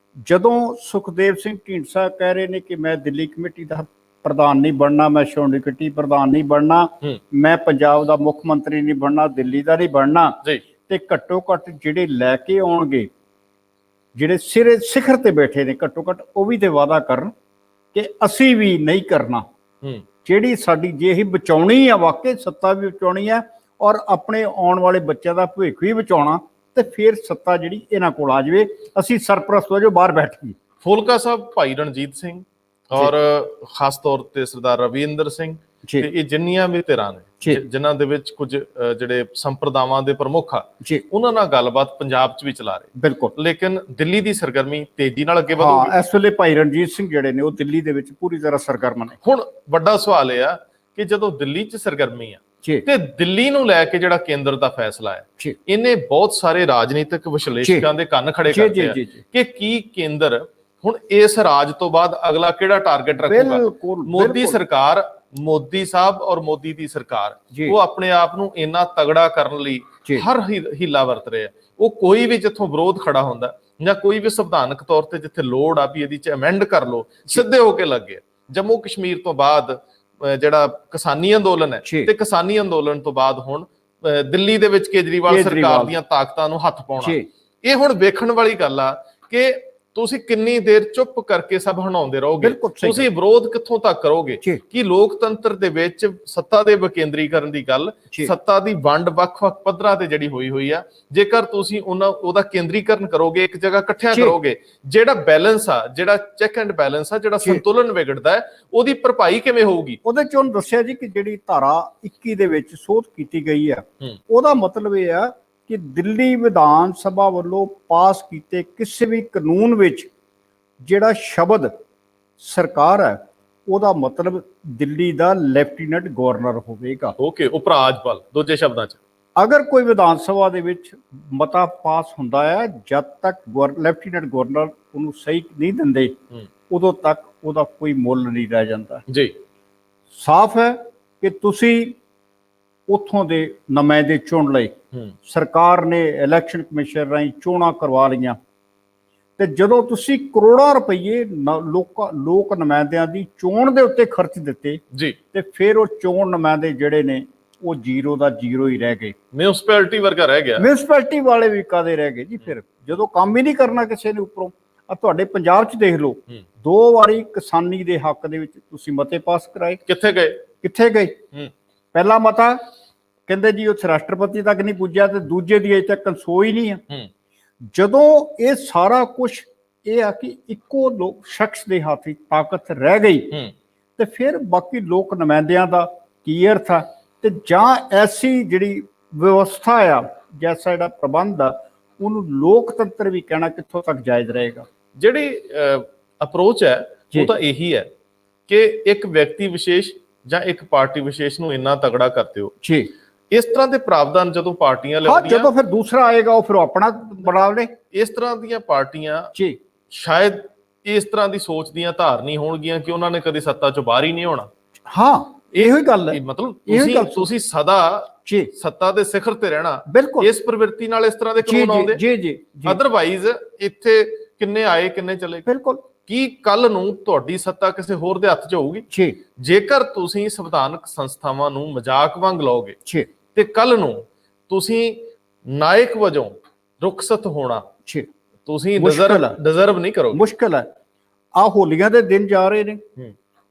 ਜਦੋਂ ਸੁਖਦੇਵ ਸਿੰਘ ਢੀਂਡਸਾ ਕਹਿ ਰਹੇ ਨੇ ਕਿ ਮੈਂ ਦਿੱਲੀ ਕਮੇਟੀ ਦਾ ਪ੍ਰਧਾਨ ਨਹੀਂ ਬਣਨਾ, ਮੈਂ ਸ਼੍ਰੋਮਣੀ ਕਮੇਟੀ ਪ੍ਰਧਾਨ ਨਹੀਂ ਬਣਨਾ, ਮੈਂ ਪੰਜਾਬ ਦਾ ਮੁੱਖ ਮੰਤਰੀ ਨਹੀਂ ਬਣਨਾ, ਦਿੱਲੀ ਦਾ ਨਹੀਂ ਬਣਨਾ, ਤੇ ਘੱਟੋ ਘੱਟ ਜਿਹੜੇ ਲੈ ਕੇ ਆਉਣਗੇ, ਜਿਹੜੇ ਸਿਖਰ ਤੇ ਬੈਠੇ ਨੇ, ਘੱਟੋ ਘੱਟ ਉਹ ਵੀ ਤੇ ਵਾਅਦਾ ਕਰਨ ਕਿ ਅਸੀਂ ਵੀ ਨਹੀਂ ਕਰਨਾ। ਜਿਹੜੀ ਸਾਡੀ ਜੇ ਇਹ ਬਚਾਉਣੀ ਆ, ਵਾਕਈ ਸੱਤਾ ਵੀ ਬਚਾਉਣੀ ਆ ਔਰ ਆਪਣੇ ਆਉਣ ਵਾਲੇ ਬੱਚਿਆਂ ਦਾ ਭਵਿੱਖ ਵੀ ਬਚਾਉਣਾ, ਤੇ ਫਿਰ ਸੱਤਾ ਜਿਹੜੀ ਇਹਨਾਂ ਕੋਲ ਆ ਜਾਵੇ, ਅਸੀਂ ਸਰਪ੍ਰਸਤ ਵਜੋਂ ਬਾਹਰ ਬੈਠੀਏ। ਫੂਲਕਾ ਸਾਹਿਬ, ਭਾਈ ਰਣਜੀਤ ਸਿੰਘ ਔਰ ਖਾਸ ਤੌਰ ਤੇ ਸਰਦਾਰ ਰਵਿੰਦਰ ਸਿੰਘ, ਤੇ ਇਹ ਜਿੰਨੀਆਂ ਵੀ ਧਿਰਾਂ ਨੇ ਜਿਨ੍ਹਾਂ ਦੇ ਵਿੱਚ ਕੁਝ ਜਿਹੜੇ ਸੰਪਰਦਾਵਾਂ ਦੇ ਪ੍ਰਮੁੱਖ ਆ, ਉਹਨਾਂ ਨਾਲ ਗੱਲਬਾਤ ਪੰਜਾਬ 'ਚ ਵੀ ਚਲਾ ਰਹੇ। ਬਿਲਕੁਲ, ਲੇਕਿਨ ਦਿੱਲੀ ਦੀ ਸਰਗਰਮੀ ਤੇਜ਼ੀ ਨਾਲ ਅੱਗੇ ਵਧੂਗੀ। ਇਸ ਵੇਲੇ ਭਾਈ ਰਣਜੀਤ ਸਿੰਘ ਜਿਹੜੇ ਨੇ ਉਹ ਦਿੱਲੀ ਦੇ ਵਿੱਚ ਪੂਰੀ ਤਰ੍ਹਾਂ ਸਰਗਰਮ ਨੇ। ਹੁਣ ਵੱਡਾ ਸਵਾਲ ਇਹ ਆ ਕਿ ਜਦੋਂ ਦਿੱਲੀ 'ਚ ਸਰਗਰਮੀ ਆ ਤੇ ਦਿੱਲੀ ਨੂੰ ਲੈ ਕੇ ਜਿਹੜਾ ਕੇਂਦਰ ਦਾ ਫੈਸਲਾ ਹੈ, ਇਹਨੇ ਬਹੁਤ ਸਾਰੇ ਰਾਜਨੀਤਿਕ ਵਿਸ਼ਲੇਸ਼ਕਾਂ ਦੇ ਕੰਨ ਖੜੇ ਕਰਦੇ ਆ ਕਿ ਕੀ ਕੇਂਦਰ ਹੁਣ ਇਸ ਰਾਜ ਤੋਂ ਬਾਅਦ ਅਗਲਾ ਕਿਹੜਾ ਟਾਰਗੇਟ ਰੱਖੂਗਾ। ਮੋਦੀ ਸਰਕਾਰ, ਮੋਦੀ ਸਾਹਿਬ ਔਰ ਮੋਦੀ ਦੀ ਸਰਕਾਰ, ਉਹ ਆਪਣੇ ਆਪ ਨੂੰ ਇੰਨਾ ਤਗੜਾ ਕਰਨ ਲਈ ਹਰ ਹੀਲਾ ਵਰਤ ਰਹੇ ਆ। ਉਹ ਕੋਈ ਵੀ ਜਿੱਥੋਂ ਵਿਰੋਧ ਖੜਾ ਹੁੰਦਾ ਜਾਂ ਕੋਈ ਵੀ ਸੰਵਿਧਾਨਕ ਤੌਰ ਤੇ ਜਿੱਥੇ ਲੋੜ ਆ ਵੀ ਇਹਦੀ 'ਚ ਅਮੈਂਡ ਕਰ ਲੋ, ਸਿੱਧੇ ਹੋ ਕੇ ਲੱਗੇ। ਜੰਮੂ ਕਸ਼ਮੀਰ ਤੋਂ ਬਾਅਦ ਜਿਹੜਾ ਕਿਸਾਨੀ ਅੰਦੋਲਨ ਹੈ, ਤੇ ਕਿਸਾਨੀ ਅੰਦੋਲਨ ਤੋਂ ਬਾਅਦ ਹੁਣ ਦਿੱਲੀ ਦੇ ਵਿੱਚ ਕੇਜਰੀਵਾਲ ਸਰਕਾਰ ਦੀਆਂ ਤਾਕਤਾਂ ਨੂੰ ਹੱਥ ਪਾਉਣਾ, ਇਹ ਹੁਣ ਵੇਖਣ ਵਾਲੀ ਗੱਲ ਆ ਕਿ ਤੁਸੀਂ ਕਿੰਨੀ ਦੇਰ ਚੁੱਪ ਕਰਕੇ ਸਭ ਹਣਾਉਂਦੇ ਰਹੋਗੇ? ਬਿਲਕੁਲ ਸਹੀ ਤੁਸੀਂ ਵਿਰੋਧ ਕਿੱਥੋਂ ਤੱਕ ਕਰੋਗੇ? ਕਿ ਲੋਕਤੰਤਰ ਦੇ ਵਿੱਚ ਸੱਤਾ ਦੇ ਵਿਕੇਂਦਰੀਕਰਨ ਦੀ ਗੱਲ, ਸੱਤਾ ਦੀ ਵੰਡ ਵੱਖ-ਵੱਖ ਪੱਧਰਾਂ ਤੇ ਜਿਹੜੀ ਹੋਈ ਆ, ਜੇਕਰ ਤੁਸੀਂ ਉਹਦਾ ਕੇਂਦਰੀਕਰਨ ਕਰੋਗੇ, ਇੱਕ ਜਗ੍ਹਾ ਇਕੱਠਿਆ ਕਰੋਗੇ, ਜਿਹੜਾ ਬੈਲੈਂਸ ਆ, ਜਿਹੜਾ ਚੈੱਕ ਐਂਡ ਬੈਲੈਂਸ ਆ, ਜਿਹੜਾ ਸੰਤੁਲਨ ਵਿਗੜਦਾ ਹੈ, ਉਹਦੀ ਭਰਪਾਈ ਕਿਵੇਂ ਹੋਊਗੀ? ਉਹਦੇ ਚ ਉਹਨੂੰ ਦੱਸਿਆ ਜੀ ਕਿ ਜਿਹੜੀ ਧਾਰਾ 21 ਦੇ ਵਿੱਚ ਸੋਧ ਕੀਤੀ ਗਈ ਆ, ਉਹਦਾ ਮਤਲਬ ਇਹ ਆ ਕਿ ਦਿੱਲੀ ਵਿਧਾਨ ਸਭਾ ਵੱਲੋਂ ਪਾਸ ਕੀਤੇ ਕਿਸੇ ਵੀ ਕਾਨੂੰਨ ਵਿੱਚ ਜਿਹੜਾ ਸ਼ਬਦ ਸਰਕਾਰ ਹੈ, ਉਹਦਾ ਮਤਲਬ ਦਿੱਲੀ ਦਾ ਲੈਫਟੀਨੈਂਟ ਗਵਰਨਰ ਹੋਵੇਗਾ। ਓਕੇ, ਉਪ ਰਾਜਪਾਲ ਦੂਜੇ ਸ਼ਬਦਾਂ 'ਚ। ਅਗਰ ਕੋਈ ਵਿਧਾਨ ਸਭਾ ਦੇ ਵਿੱਚ ਮਤਾ ਪਾਸ ਹੁੰਦਾ ਹੈ, ਜਦ ਤੱਕ ਲੈਫਟੀਨੈਂਟ ਗਵਰਨਰ ਉਹਨੂੰ ਸਹੀ ਨਹੀਂ ਦਿੰਦੇ, ਉਦੋਂ ਤੱਕ ਉਹਦਾ ਕੋਈ ਮੁੱਲ ਨਹੀਂ ਰਹਿ ਜਾਂਦਾ ਜੀ। ਸਾਫ਼ ਹੈ ਕਿ ਤੁਸੀਂ ਉੱਥੋਂ ਦੇ ਨੁਮਾਇੰਦੇ ਚੁਣ ਲਏ, ਸਰਕਾਰ ਨੇ ਇਲੈਕਸ਼ਨ ਕਮਿਸ਼ਨ ਰਾਹੀਂ ਚੋਣਾਂ ਕਰਵਾ ਲਈਆਂ, ਤੇ ਜਦੋਂ ਤੁਸੀਂ ਕਰੋੜਾਂ ਰੁਪਏ ਲੋਕ ਨੁਮਾਇੰਦਿਆਂ ਦੀ ਚੋਣ ਦੇ ਉੱਤੇ ਖਰਚ ਦਿੱਤੇ ਜੀ, ਤੇ ਫਿਰ ਉਹ ਚੋਣ ਨੁਮਾਇੰਦੇ ਜਿਹੜੇ ਨੇ ਉਹ ਜ਼ੀਰੋ ਦਾ ਜ਼ੀਰੋ ਹੀ ਰਹਿ ਗਏ। ਮਿਊਨਿਸਪੈਲਿਟੀ ਵਰਗਾ ਰਹਿ ਗਿਆ। ਮਿਊਨਿਸਪੈਲਿਟੀ ਵਾਲੇ ਵੀ ਕਾਦੇ ਰਹਿ ਗਏ ਜੀ? ਫਿਰ ਜਦੋਂ ਕੰਮ ਹੀ ਨਹੀਂ ਕਰਨਾ ਕਿਸੇ ਨੇ ਉੱਪਰੋਂ। ਆ ਤੁਹਾਡੇ ਪੰਜਾਬ 'ਚ ਦੇਖ ਲਓ, 2 ਵਾਰੀ ਕਿਸਾਨੀ ਦੇ ਹੱਕ ਦੇ ਵਿੱਚ ਤੁਸੀਂ ਮਤੇ ਪਾਸ ਕਰਾਏ, ਕਿੱਥੇ ਗਏ? ਪਹਿਲਾ ਮਤਾ ਕਹਿੰਦੇ ਜੀ ਉਸ ਰਾਸ਼ਟਰਪਤੀ ਤੱਕ ਨਹੀਂ ਪੁੱਜਿਆ, ਤੇ ਦੂਜੇ ਦੀ ਅਜੇ ਤੱਕ ਕੰਸੋਈ ਨਹੀਂ ਆ। ਜਦੋਂ ਇਹ ਸਾਰਾ ਕੁਝ ਇਹ ਆ ਕਿ ਇੱਕੋ ਸ਼ਖਸ ਦੇ ਹੱਥ ਵਿੱਚ ਤਾਕਤ ਰਹਿ ਗਈ, ਤੇ ਫਿਰ ਬਾਕੀ ਲੋਕ ਨੁਮਾਇੰਦਿਆਂ ਦਾ ਕੀ ਅਰਥ ਆ? ਤੇ ਜਾਂ ਐਸੀ ਜਿਹੜੀ ਵਿਵਸਥਾ ਆ, ਜੈਸਾ ਜਿਹੜਾ ਪ੍ਰਬੰਧ ਆ, ਉਹਨੂੰ ਲੋਕਤੰਤਰ ਵੀ ਕਹਿਣਾ ਕਿੱਥੋਂ ਤੱਕ ਜਾਇਜ਼ ਰਹੇਗਾ? ਜਿਹੜੀ ਅਪਰੋਚ ਹੈ ਉਹ ਤਾਂ ਇਹੀ ਹੈ ਕਿ ਇੱਕ ਵਿਅਕਤੀ ਵਿਸ਼ੇਸ਼ ਜਾਂ ਇੱਕ ਪਾਰਟੀ ਵਿਸ਼ੇਸ਼ ਨੂੰ ਇੰਨਾ ਤਗੜਾ ਕਰਦੇ ਹੋ ਜੀ। ਇਸ ਤਰ੍ਹਾਂ ਦੇ ਪ੍ਰਾਵਧਾਨ ਜਦੋਂ ਪਾਰਟੀਆਂ ਲਿਆਉਂਦੀਆਂ, ਜਦੋਂ ਫਿਰ ਦੂਸਰਾ ਆਏਗਾ ਉਹ ਫਿਰ ਆਪਣਾ ਬਣਾ ਲੇ। ਇਸ ਤਰ੍ਹਾਂ ਦੀਆਂ ਪਾਰਟੀਆਂ ਜੀ ਸ਼ਾਇਦ ਇਸ ਤਰ੍ਹਾਂ ਦੀ ਸੋਚ ਦੀਆਂ ਧਾਰਨੀ ਹੋਣਗੀਆਂ ਕਿ ਉਹਨਾਂ ਨੇ ਕਦੇ ਸੱਤਾ ਚੋਂ ਬਾਹਰ ਹੀ ਨਹੀਂ ਹੋਣਾ। ਹਾਂ, ਇਹੋ ਹੀ ਗੱਲ ਹੈ। ਮਤਲਬ ਤੁਸੀਂ ਸਦਾ ਸੱਤਾ ਦੇ ਸਿਖਰ ਤੇ ਰਹਿਣਾ, ਇਸ ਪ੍ਰਵਿਰਤੀ ਨਾਲ ਇਸ ਤਰ੍ਹਾਂ ਦੇ ਕਾਨੂੰਨ ਆਉਂਦੇ। ਜੀ ਜੀ। ਅਦਰਵਾਈਜ਼ ਇੱਥੇ ਕਿੰਨੇ ਆਏ ਕਿੰਨੇ ਚਲੇ। ਬਿਲਕੁਲ। ਕੀ ਕੱਲ ਨੂੰ ਤੁਹਾਡੀ ਸੱਤਾ ਕਿਸੇ ਹੋਰ ਦੇ ਹੱਥ 'ਚ ਹੋਊਗੀ? ਜੇਕਰ ਤੁਸੀਂ ਸੰਵਿਧਾਨਕ ਸੰਸਥਾਵਾਂ ਨੂੰ ਮਜ਼ਾਕ ਵਾਂਗ ਲਓਗੇ ਤੇ ਕੱਲ ਨੂੰ ਤੁਸੀਂ ਨਾਇਕ ਵਜੋਂ ਰੁਖਸਤ ਹੋਣਾ ਤੁਸੀਂ ਡਿਜ਼ਰਵ ਨਹੀਂ ਕਰੋਗੇ। ਮੁਸ਼ਕਲ ਹੈ। ਆ ਹੋਲੀਆਂ ਦੇ ਦਿਨ ਜਾ ਰਹੇ ਨੇ,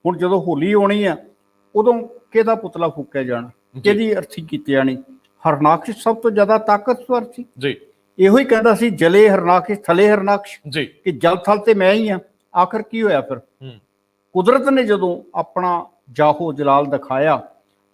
ਹੁਣ ਜਦੋਂ ਹੋਲੀ ਆਉਣੀ ਆ, ਉਦੋਂ ਕਿਹਦਾ ਪੁਤਲਾ ਫੂਕਿਆ ਜਾਣਾ, ਕਿਹਦੀ ਅਰਥੀ ਕੀਤੀ ਜਾਣੀ? ਹਰਨਾਕਸ਼ ਸਭ ਤੋਂ ਜ਼ਿਆਦਾ ਤਾਕਤਵਰ ਸੀ ਜੀ। ਇਹੋ ਹੀ ਕਹਿੰਦਾ ਸੀ, ਜਲੇ ਹਰਨਾਕਸ਼ ਥਲੇ ਹਰਨਾਕਸ਼ ਜੀ, ਕਿ ਜਲ ਥਲ ਤੇ ਮੈਂ ਹੀ ਆ। ਆਖਰ ਕੀ ਹੋਇਆ ਫਿਰ? ਕੁਦਰਤ ਨੇ ਜਦੋਂ ਆਪਣਾ ਜਾਹੋ ਜਲਾਲ ਦਿਖਾਇਆ,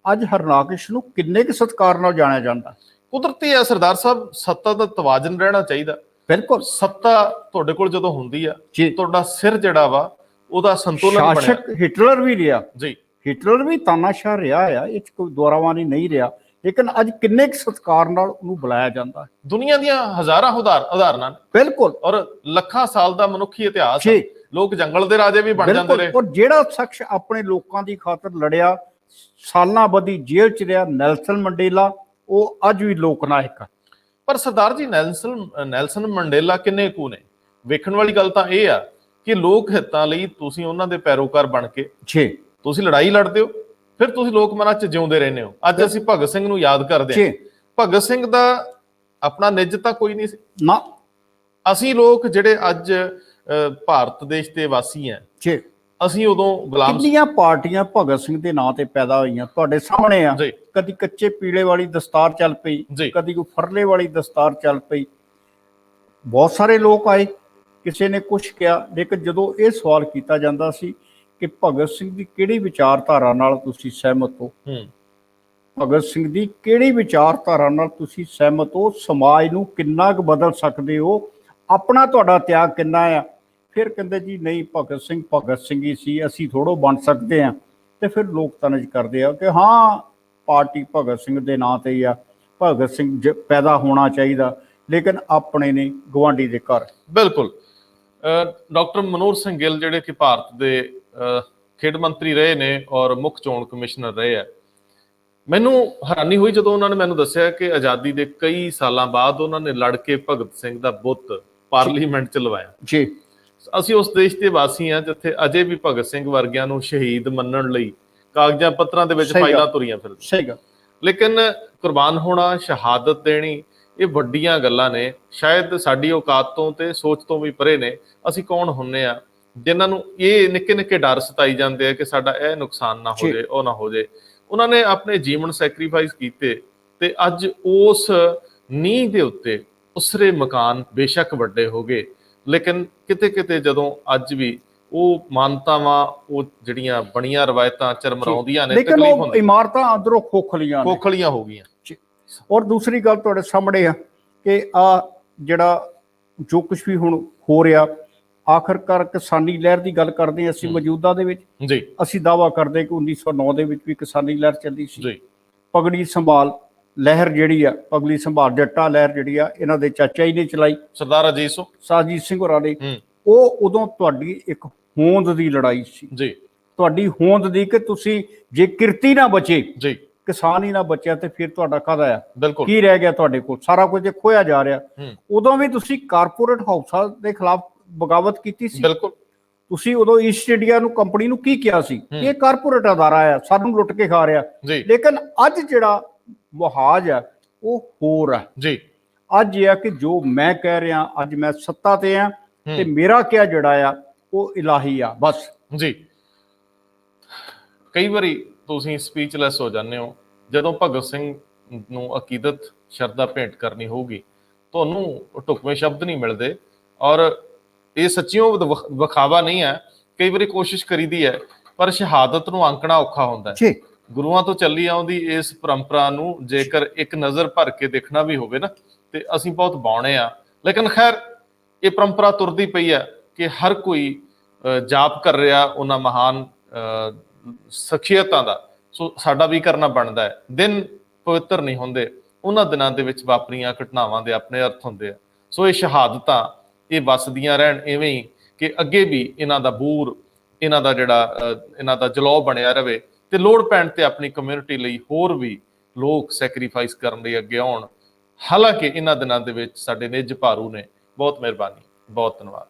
ਅੱਜ ਹਰਨਾਕਸ਼ ਨੂੰ ਕਿੰਨੇ ਕੁ ਸਤਿਕਾਰ ਨਾਲ ਜਾਣਿਆ ਜਾਂਦਾ। ਕੁਦਰਤੀ ਆ ਸਰਦਾਰ ਸਾਹਿਬ, ਸੱਤਾ ਦਾ ਤਵਾਜ਼ਨ ਰਹਿਣਾ ਚਾਹੀਦਾ। ਬਿਲਕੁਲ। ਸੱਤਾ ਤੁਹਾਡੇ ਕੋਲ ਜਦੋਂ ਹੁੰਦੀ ਆ, ਤੁਹਾਡਾ ਸਿਰ ਜਿਹੜਾ ਵਾ ਉਹਦਾ ਸੰਤੁਲਨ ਬਣਿਆ। ਸ਼ਾਸਕ ਹਿਟਲਰ ਵੀ ਰਿਹਾ ਜੀ, ਹਿਟਲਰ ਵੀ ਤਾਨਾਸ਼ਾਹ ਰਿਹਾ ਆ, ਇਹ 'ਚ ਕੋਈ ਦੁਆਰਾਵਾਨੀ ਨਹੀਂ ਰਿਹਾ, ਲੇਕਿਨ ਅੱਜ ਕਿੰਨੇ ਕੁ ਸਤਿਕਾਰ ਨਾਲ ਉਹਨੂੰ ਬੁਲਾਇਆ ਜਾਂਦਾ। ਦੁਨੀਆ ਦੀਆਂ ਹਜ਼ਾਰਾਂ ਉਦਾਹਰਨਾਂ। ਬਿਲਕੁਲ। ਔਰ ਲੱਖਾਂ ਸਾਲ ਦਾ ਮਨੁੱਖੀ ਇਤਿਹਾਸ, ਲੋਕ ਜੰਗਲ ਦੇ ਰਾਜੇ ਵੀ ਬਣ ਜਾਂਦੇ ਰਹੇ। ਔਰ ਜਿਹੜਾ ਸ਼ਖਸ ਆਪਣੇ ਲੋਕਾਂ ਦੀ ਖਾਤਰ ਲੜਿਆ, ਸਾਲਾਂ ਬੱਧੀ ਜੇਲ੍ਹ 'ਚ ਰਿਹਾ, ਨੈਲਸਨ ਮੰਡੇਲਾ, ਉਹ ਅੱਜ ਵੀ ਲੋਕ ਨਾਇਕ ਆ। ਪਰ ਸਰਦਾਰ ਜੀ, ਨੈਲਸਨ ਮੰਡੇਲਾ ਕਿੰਨੇ ਕੁ ਨੇ? ਵੇਖਣ ਵਾਲੀ ਗੱਲ ਤਾਂ ਇਹ ਆ ਕਿ ਲੋਕ ਹਿੱਤਾਂ ਲਈ ਤੁਸੀਂ ਉਹਨਾਂ ਦੇ ਪੈਰੋਕਾਰ ਬਣ ਕੇ ਤੁਸੀਂ ਲੜਾਈ ਲੜਦੇ ਹੋ, ਫਿਰ ਤੁਸੀਂ ਲੋਕ ਮਨਾਂ 'ਚ ਜਿਉਂਦੇ ਰਹਿੰਦੇ ਹੋ। ਅੱਜ ਅਸੀਂ ਭਗਤ ਸਿੰਘ ਨੂੰ ਯਾਦ ਕਰਦੇ ਹਾਂ। ਭਗਤ ਸਿੰਘ ਦਾ ਆਪਣਾ ਨਿੱਜ ਤਾਂ ਕੋਈ ਨਹੀਂ ਸੀ ਨਾ। ਅਸੀਂ ਲੋਕ ਜਿਹੜੇ ਅੱਜ ਭਾਰਤ ਦੇਸ਼ ਦੇ ਵਾਸੀ ਆ, ਅਸੀਂ ਉਦੋਂ ਗੁਲਾਮ। ਕਿੰਨੀਆਂ ਪਾਰਟੀਆਂ ਭਗਤ ਸਿੰਘ ਦੇ ਨਾਂ ਤੇ ਪੈਦਾ ਹੋਈਆਂ ਤੁਹਾਡੇ ਸਾਹਮਣੇ ਆ। ਕਦੀ ਕੱਚੇ ਪੀਲੇ ਵਾਲੀ ਦਸਤਾਰ ਚੱਲ ਪਈ, ਕਦੀ ਕੋਈ ਫਰਲੇ ਵਾਲੀ ਦਸਤਾਰ ਚੱਲ ਪਈ। ਬਹੁਤ ਸਾਰੇ ਲੋਕ ਆਏ, ਕਿਸੇ ਨੇ ਕੁਛ ਕਿਹਾ, ਲੇਕਿਨ ਜਦੋਂ ਇਹ ਸਵਾਲ ਕੀਤਾ ਜਾਂਦਾ ਸੀ ਕਿ ਭਗਤ ਸਿੰਘ ਦੀ ਕਿਹੜੀ ਵਿਚਾਰਧਾਰਾ ਨਾਲ ਤੁਸੀਂ ਸਹਿਮਤ ਹੋ, ਭਗਤ ਸਿੰਘ ਦੀ ਕਿਹੜੀ ਵਿਚਾਰਧਾਰਾ ਨਾਲ ਤੁਸੀਂ ਸਹਿਮਤ ਹੋ, ਸਮਾਜ ਨੂੰ ਕਿੰਨਾ ਕੁ ਬਦਲ ਸਕਦੇ ਹੋ, ਆਪਣਾ ਤੁਹਾਡਾ ਤਿਆਗ ਕਿੰਨਾ ਆ, ਫਿਰ ਕਹਿੰਦੇ ਜੀ ਨਹੀਂ, ਭਗਤ ਸਿੰਘ ਹੀ ਸੀ, ਅਸੀਂ ਥੋੜ੍ਹਾ ਬਣ ਸਕਦੇ ਹਾਂ। ਤੇ ਫਿਰ ਲੋਕ ਤਨਜ ਕਰਦੇ ਆ ਕਿ ਹਾਂ, ਪਾਰਟੀ ਭਗਤ ਸਿੰਘ ਦੇ ਨਾਂ ਤੇ ਹੀ ਆ, ਭਗਤ ਸਿੰਘ ਪੈਦਾ ਹੋਣਾ ਚਾਹੀਦਾ, ਲੇਕਿਨ ਆਪਣੇ ਨੇ ਗਵਾਂਢੀ ਦੇ ਘਰ। ਬਿਲਕੁਲ। ਡਾਕਟਰ ਮਨੋਹਰ ਸਿੰਘ ਗਿੱਲ ਜਿਹੜੇ ਕਿ ਭਾਰਤ ਦੇ ਖੇਡ ਮੰਤਰੀ ਰਹੇ ਨੇ ਔਰ ਮੁੱਖ ਚੋਣ ਕਮਿਸ਼ਨਰ ਰਹੇ ਆ, ਮੈਨੂੰ ਹੈਰਾਨੀ ਹੋਈ ਜਦੋਂ ਉਹਨਾਂ ਨੇ ਮੈਨੂੰ ਦੱਸਿਆ ਕਿ ਆਜ਼ਾਦੀ ਦੇ ਕਈ ਸਾਲਾਂ ਬਾਅਦ ਉਹਨਾਂ ਨੇ ਲੜ ਕੇ ਭਗਤ ਸਿੰਘ ਦਾ ਬੁੱਤ ਪਾਰਲੀਮੈਂਟ 'ਚ ਲਵਾਇਆ ਜੀ। ਅਸੀਂ ਉਸ ਦੇਸ਼ ਦੇ ਵਾਸੀ ਹਾਂ ਜਿੱਥੇ ਅਜੇ ਵੀ ਭਗਤ ਸਿੰਘ ਵਰਗਿਆਂ ਨੂੰ ਸ਼ਹੀਦ ਮੰਨਣ ਲਈ ਕਾਗਜ਼ਾਂ ਪੱਤਰਾਂ ਦੇ ਵਿੱਚ ਫਾਈਲਾਂ ਤੁਰੀਆਂ ਫਿਰਦੀਆਂ। ਸਹੀ ਗੱਲ। ਲੇਕਿਨ ਕੁਰਬਾਨ ਹੋਣਾ, ਸ਼ਹਾਦਤ ਦੇਣੀ, ਇਹ ਵੱਡੀਆਂ ਗੱਲਾਂ ਨੇ, ਸ਼ਾਇਦ ਸਾਡੀ ਔਕਾਤ ਤੋਂ ਤੇ ਸੋਚ ਤੋਂ ਵੀ ਪਰੇ ਨੇ। ਅਸੀਂ ਕੌਣ ਹੁੰਨੇ ਆ ਜਿਨ੍ਹਾਂ ਨੂੰ ਇਹ ਨਿੱਕੇ ਨਿੱਕੇ ਡਰ ਸਤਾਈ ਜਾਂਦੇ ਆ ਕਿ ਸਾਡਾ ਇਹ ਨੁਕਸਾਨ ਨਾ ਹੋ ਜਾਏ, ਉਹ ਨਾ ਹੋ ਜਾਏ। ਉਹਨਾਂ ਨੇ ਆਪਣੇ ਜੀਵਨ ਸੈਕਰੀਫਾਈਸ ਕੀਤੇ ਤੇ ਅੱਜ ਉਸ ਨੀਂਹ ਦੇ ਉੱਤੇ ਉਸਰੇ ਮਕਾਨ ਬੇਸ਼ੱਕ ਵੱਡੇ ਹੋ ਗਏ, ਲੇਕਿਨ ਕਿਤੇ ਕਿਤੇ ਜਦੋਂ ਅੱਜ ਵੀ ਉਹ ਮਾਨਤਾਵਾਂ, ਉਹ ਜਿਹੜੀਆਂ ਬਣੀਆਂ ਰਵਾਇਤਾਂ ਚਰਮਰਾਉਂਦੀਆਂ ਨੇ, ਲੇਕਿਨ ਉਹ ਇਮਾਰਤਾਂ ਅੰਦਰੋਂ ਖੋਖਲੀਆਂ ਹੋ ਗਈਆਂ। ਔਰ ਦੂਸਰੀ ਗੱਲ ਤੁਹਾਡੇ ਸਾਹਮਣੇ ਆ ਕਿ ਆ ਜਿਹੜਾ ਜੋ ਕੁਝ ਵੀ ਹੁਣ ਹੋ ਰਿਹਾ, ਆਖਰਕਾਰ ਕਿਸਾਨੀ ਲਹਿਰ ਦੀ ਗੱਲ ਕਰਦੇ ਅਸੀਂ ਮੌਜੂਦਾ ਦੇ ਵਿੱਚ ਜੀ। ਅਸੀਂ ਦਾਅਵਾ ਕਰਦੇ ਕਿ 1909 ਦੇ ਵਿੱਚ ਵੀ ਕਿਸਾਨੀ ਲਹਿਰ ਚੱਲੀ ਸੀ ਜੀ। ਪਗੜੀ ਸੰਭਾਲ ਲਹਿਰ ਜਿਹੜੀ ਆ, ਪਗੜੀ ਸੰਭਾਲ ਜੱਟਾ ਲਹਿਰ ਜਿਹੜੀ ਆ, ਇਹਨਾਂ ਦੇ ਚਾਚਾ ਜੀ ਨੇ ਚਲਾਈ, ਸਰਦਾਰ ਅਜੀਤ ਸਿੰਘ ਹੋਰਾਂ ਨੇ। ਉਹ ਉਦੋਂ ਤੁਹਾਡੀ ਇੱਕ ਹੋਂਦ ਦੀ ਲੜਾਈ ਸੀ ਜੀ, ਤੁਹਾਡੀ ਹੋਂਦ ਦੀ ਕਿ ਤੁਸੀਂ ਜੇ ਕਿਰਤੀ ਨਾ ਬਚੇ ਜੀ, ਕਿਸਾਨ ਹੀ ਨਾ ਬਚਿਆ ਤੇ ਫਿਰ ਤੁਹਾਡਾ ਕਾਹਦਾ ਆ, ਬਿਲਕੁਲ ਕੀ ਰਹਿ ਗਿਆ ਤੁਹਾਡੇ ਕੋਲ? ਸਾਰਾ ਕੁਝ ਖੋਇਆ ਜਾ ਰਿਹਾ। ਉਦੋਂ ਵੀ ਤੁਸੀਂ ਕਾਰਪੋਰੇਟ ਹਾਊਸਾਂ ਦੇ ਖਿਲਾਫ ਬਗਾਵਤ ਕੀਤੀ ਸੀ। ਬਿਲਕੁਲ। ਤੁਸੀਂ ਉਦੋਂ ਈਸਟ ਇੰਡੀਆ ਨੂੰ ਕੰਪਨੀ ਨੂੰ ਕੀ ਕਿਹਾ ਸੀ? ਇਹ ਕਾਰਪੋਰੇਟ ਅਦਾਰਾ ਆ, ਸਾਨੂੰ ਲੁੱਟ ਕੇ ਖਾ ਰਿਹਾ। ਲੇਕਿਨ ਅੱਜ ਜਿਹੜਾ ਮੁਹਾਜ ਆ ਉਹ ਹੋਰ ਆ ਜੀ। ਅੱਜ ਇਹ ਆ ਕਿ ਜੋ ਮੈਂ ਕਹਿ ਰਿਹਾ, ਅੱਜ ਮੈਂ ਸੱਤਾ ਤੇ ਆ ਤੇ ਮੇਰਾ ਕਿਹਾ ਜਿਹੜਾ ਆ ਉਹ ਇਲਾਹੀ ਆ, ਬਸ ਜੀ। ਕਈ ਵਾਰੀ ਤੁਸੀਂ ਸਪੀਚਲੈਸ ਹੋ ਜਾਂਦੇ ਹੋ ਜਦੋਂ ਭਗਤ ਸਿੰਘ ਨੂੰ ਅਕੀਦਤ ਸ਼ਰਧਾ ਭੇਂਟ ਕਰਨੀ ਹੋਊਗੀ, ਤੁਹਾਨੂੰ ਢੁਕਵੇਂ ਸ਼ਬਦ ਨਹੀਂ ਮਿਲਦੇ। ਔਰ ਇਹ ਸੱਚੀਓ ਵਿਖਾਵਾ ਨਹੀਂ ਹੈ, ਕਈ ਵਾਰੀ ਕੋਸ਼ਿਸ਼ ਕਰੀਦੀ ਹੈ, ਪਰ ਸ਼ਹਾਦਤ ਨੂੰ ਆਂਕਣਾ ਔਖਾ ਹੁੰਦਾ ਹੈ। ਗੁਰੂਆਂ ਤੋਂ ਚੱਲੀ ਆਉਂਦੀ ਇਸ ਪਰੰਪਰਾ ਨੂੰ ਜੇਕਰ ਇੱਕ ਨਜ਼ਰ ਭਰ ਕੇ ਦੇਖਣਾ ਵੀ ਹੋਵੇ ਨਾ, ਤੇ ਅਸੀਂ ਬਹੁਤ ਬਾਉਣੇ ਆ। ਲੇਕਿਨ ਖੈਰ ਇਹ ਪਰੰਪਰਾ ਤੁਰਦੀ ਪਈ ਹੈ ਕਿ ਹਰ ਕੋਈ ਜਾਪ ਕਰ ਰਿਹਾ ਉਹਨਾਂ ਮਹਾਨ ਸ਼ਖਸੀਅਤਾਂ ਦਾ। ਸੋ ਸਾਡਾ ਵੀ ਕਰਨਾ ਬਣਦਾ ਹੈ। ਦਿਨ ਪਵਿੱਤਰ ਨਹੀਂ ਹੁੰਦੇ, ਉਹਨਾਂ ਦਿਨਾਂ ਦੇ ਵਿੱਚ ਵਾਪਰੀਆਂ ਘਟਨਾਵਾਂ ਦੇ ਆਪਣੇ ਅਰਥ ਹੁੰਦੇ ਆ। ਸੋ ਇਹ ਸ਼ਹਾਦਤਾਂ ਇਹ ਵੱਸਦੀਆਂ ਰਹਿਣ ਇਵੇਂ ਹੀ, ਕਿ ਅੱਗੇ ਵੀ ਇਹਨਾਂ ਦਾ ਬੂਰ, ਇਹਨਾਂ ਦਾ ਜਿਹੜਾ ਇਹਨਾਂ ਦਾ ਜਲੌ ਬਣਿਆ ਰਵੇ, ਤੇ ਲੋੜ ਪੈਣ ਤੇ ਆਪਣੀ ਕਮਿਊਨਿਟੀ ਲਈ ਹੋਰ ਵੀ ਲੋਕ ਸੈਕਰੀਫਾਈਸ ਕਰਨ ਲਈ ਅੱਗੇ ਆਉਣ। ਹਾਲਾਂਕਿ ਇਹਨਾਂ ਦਿਨਾਂ ਦੇ ਵਿੱਚ ਸਾਡੇ ਨਿੱਜ ਭਾਰੂ ਨੇ। ਬਹੁਤ ਮਿਹਰਬਾਨੀ, ਬਹੁਤ ਧੰਨਵਾਦ।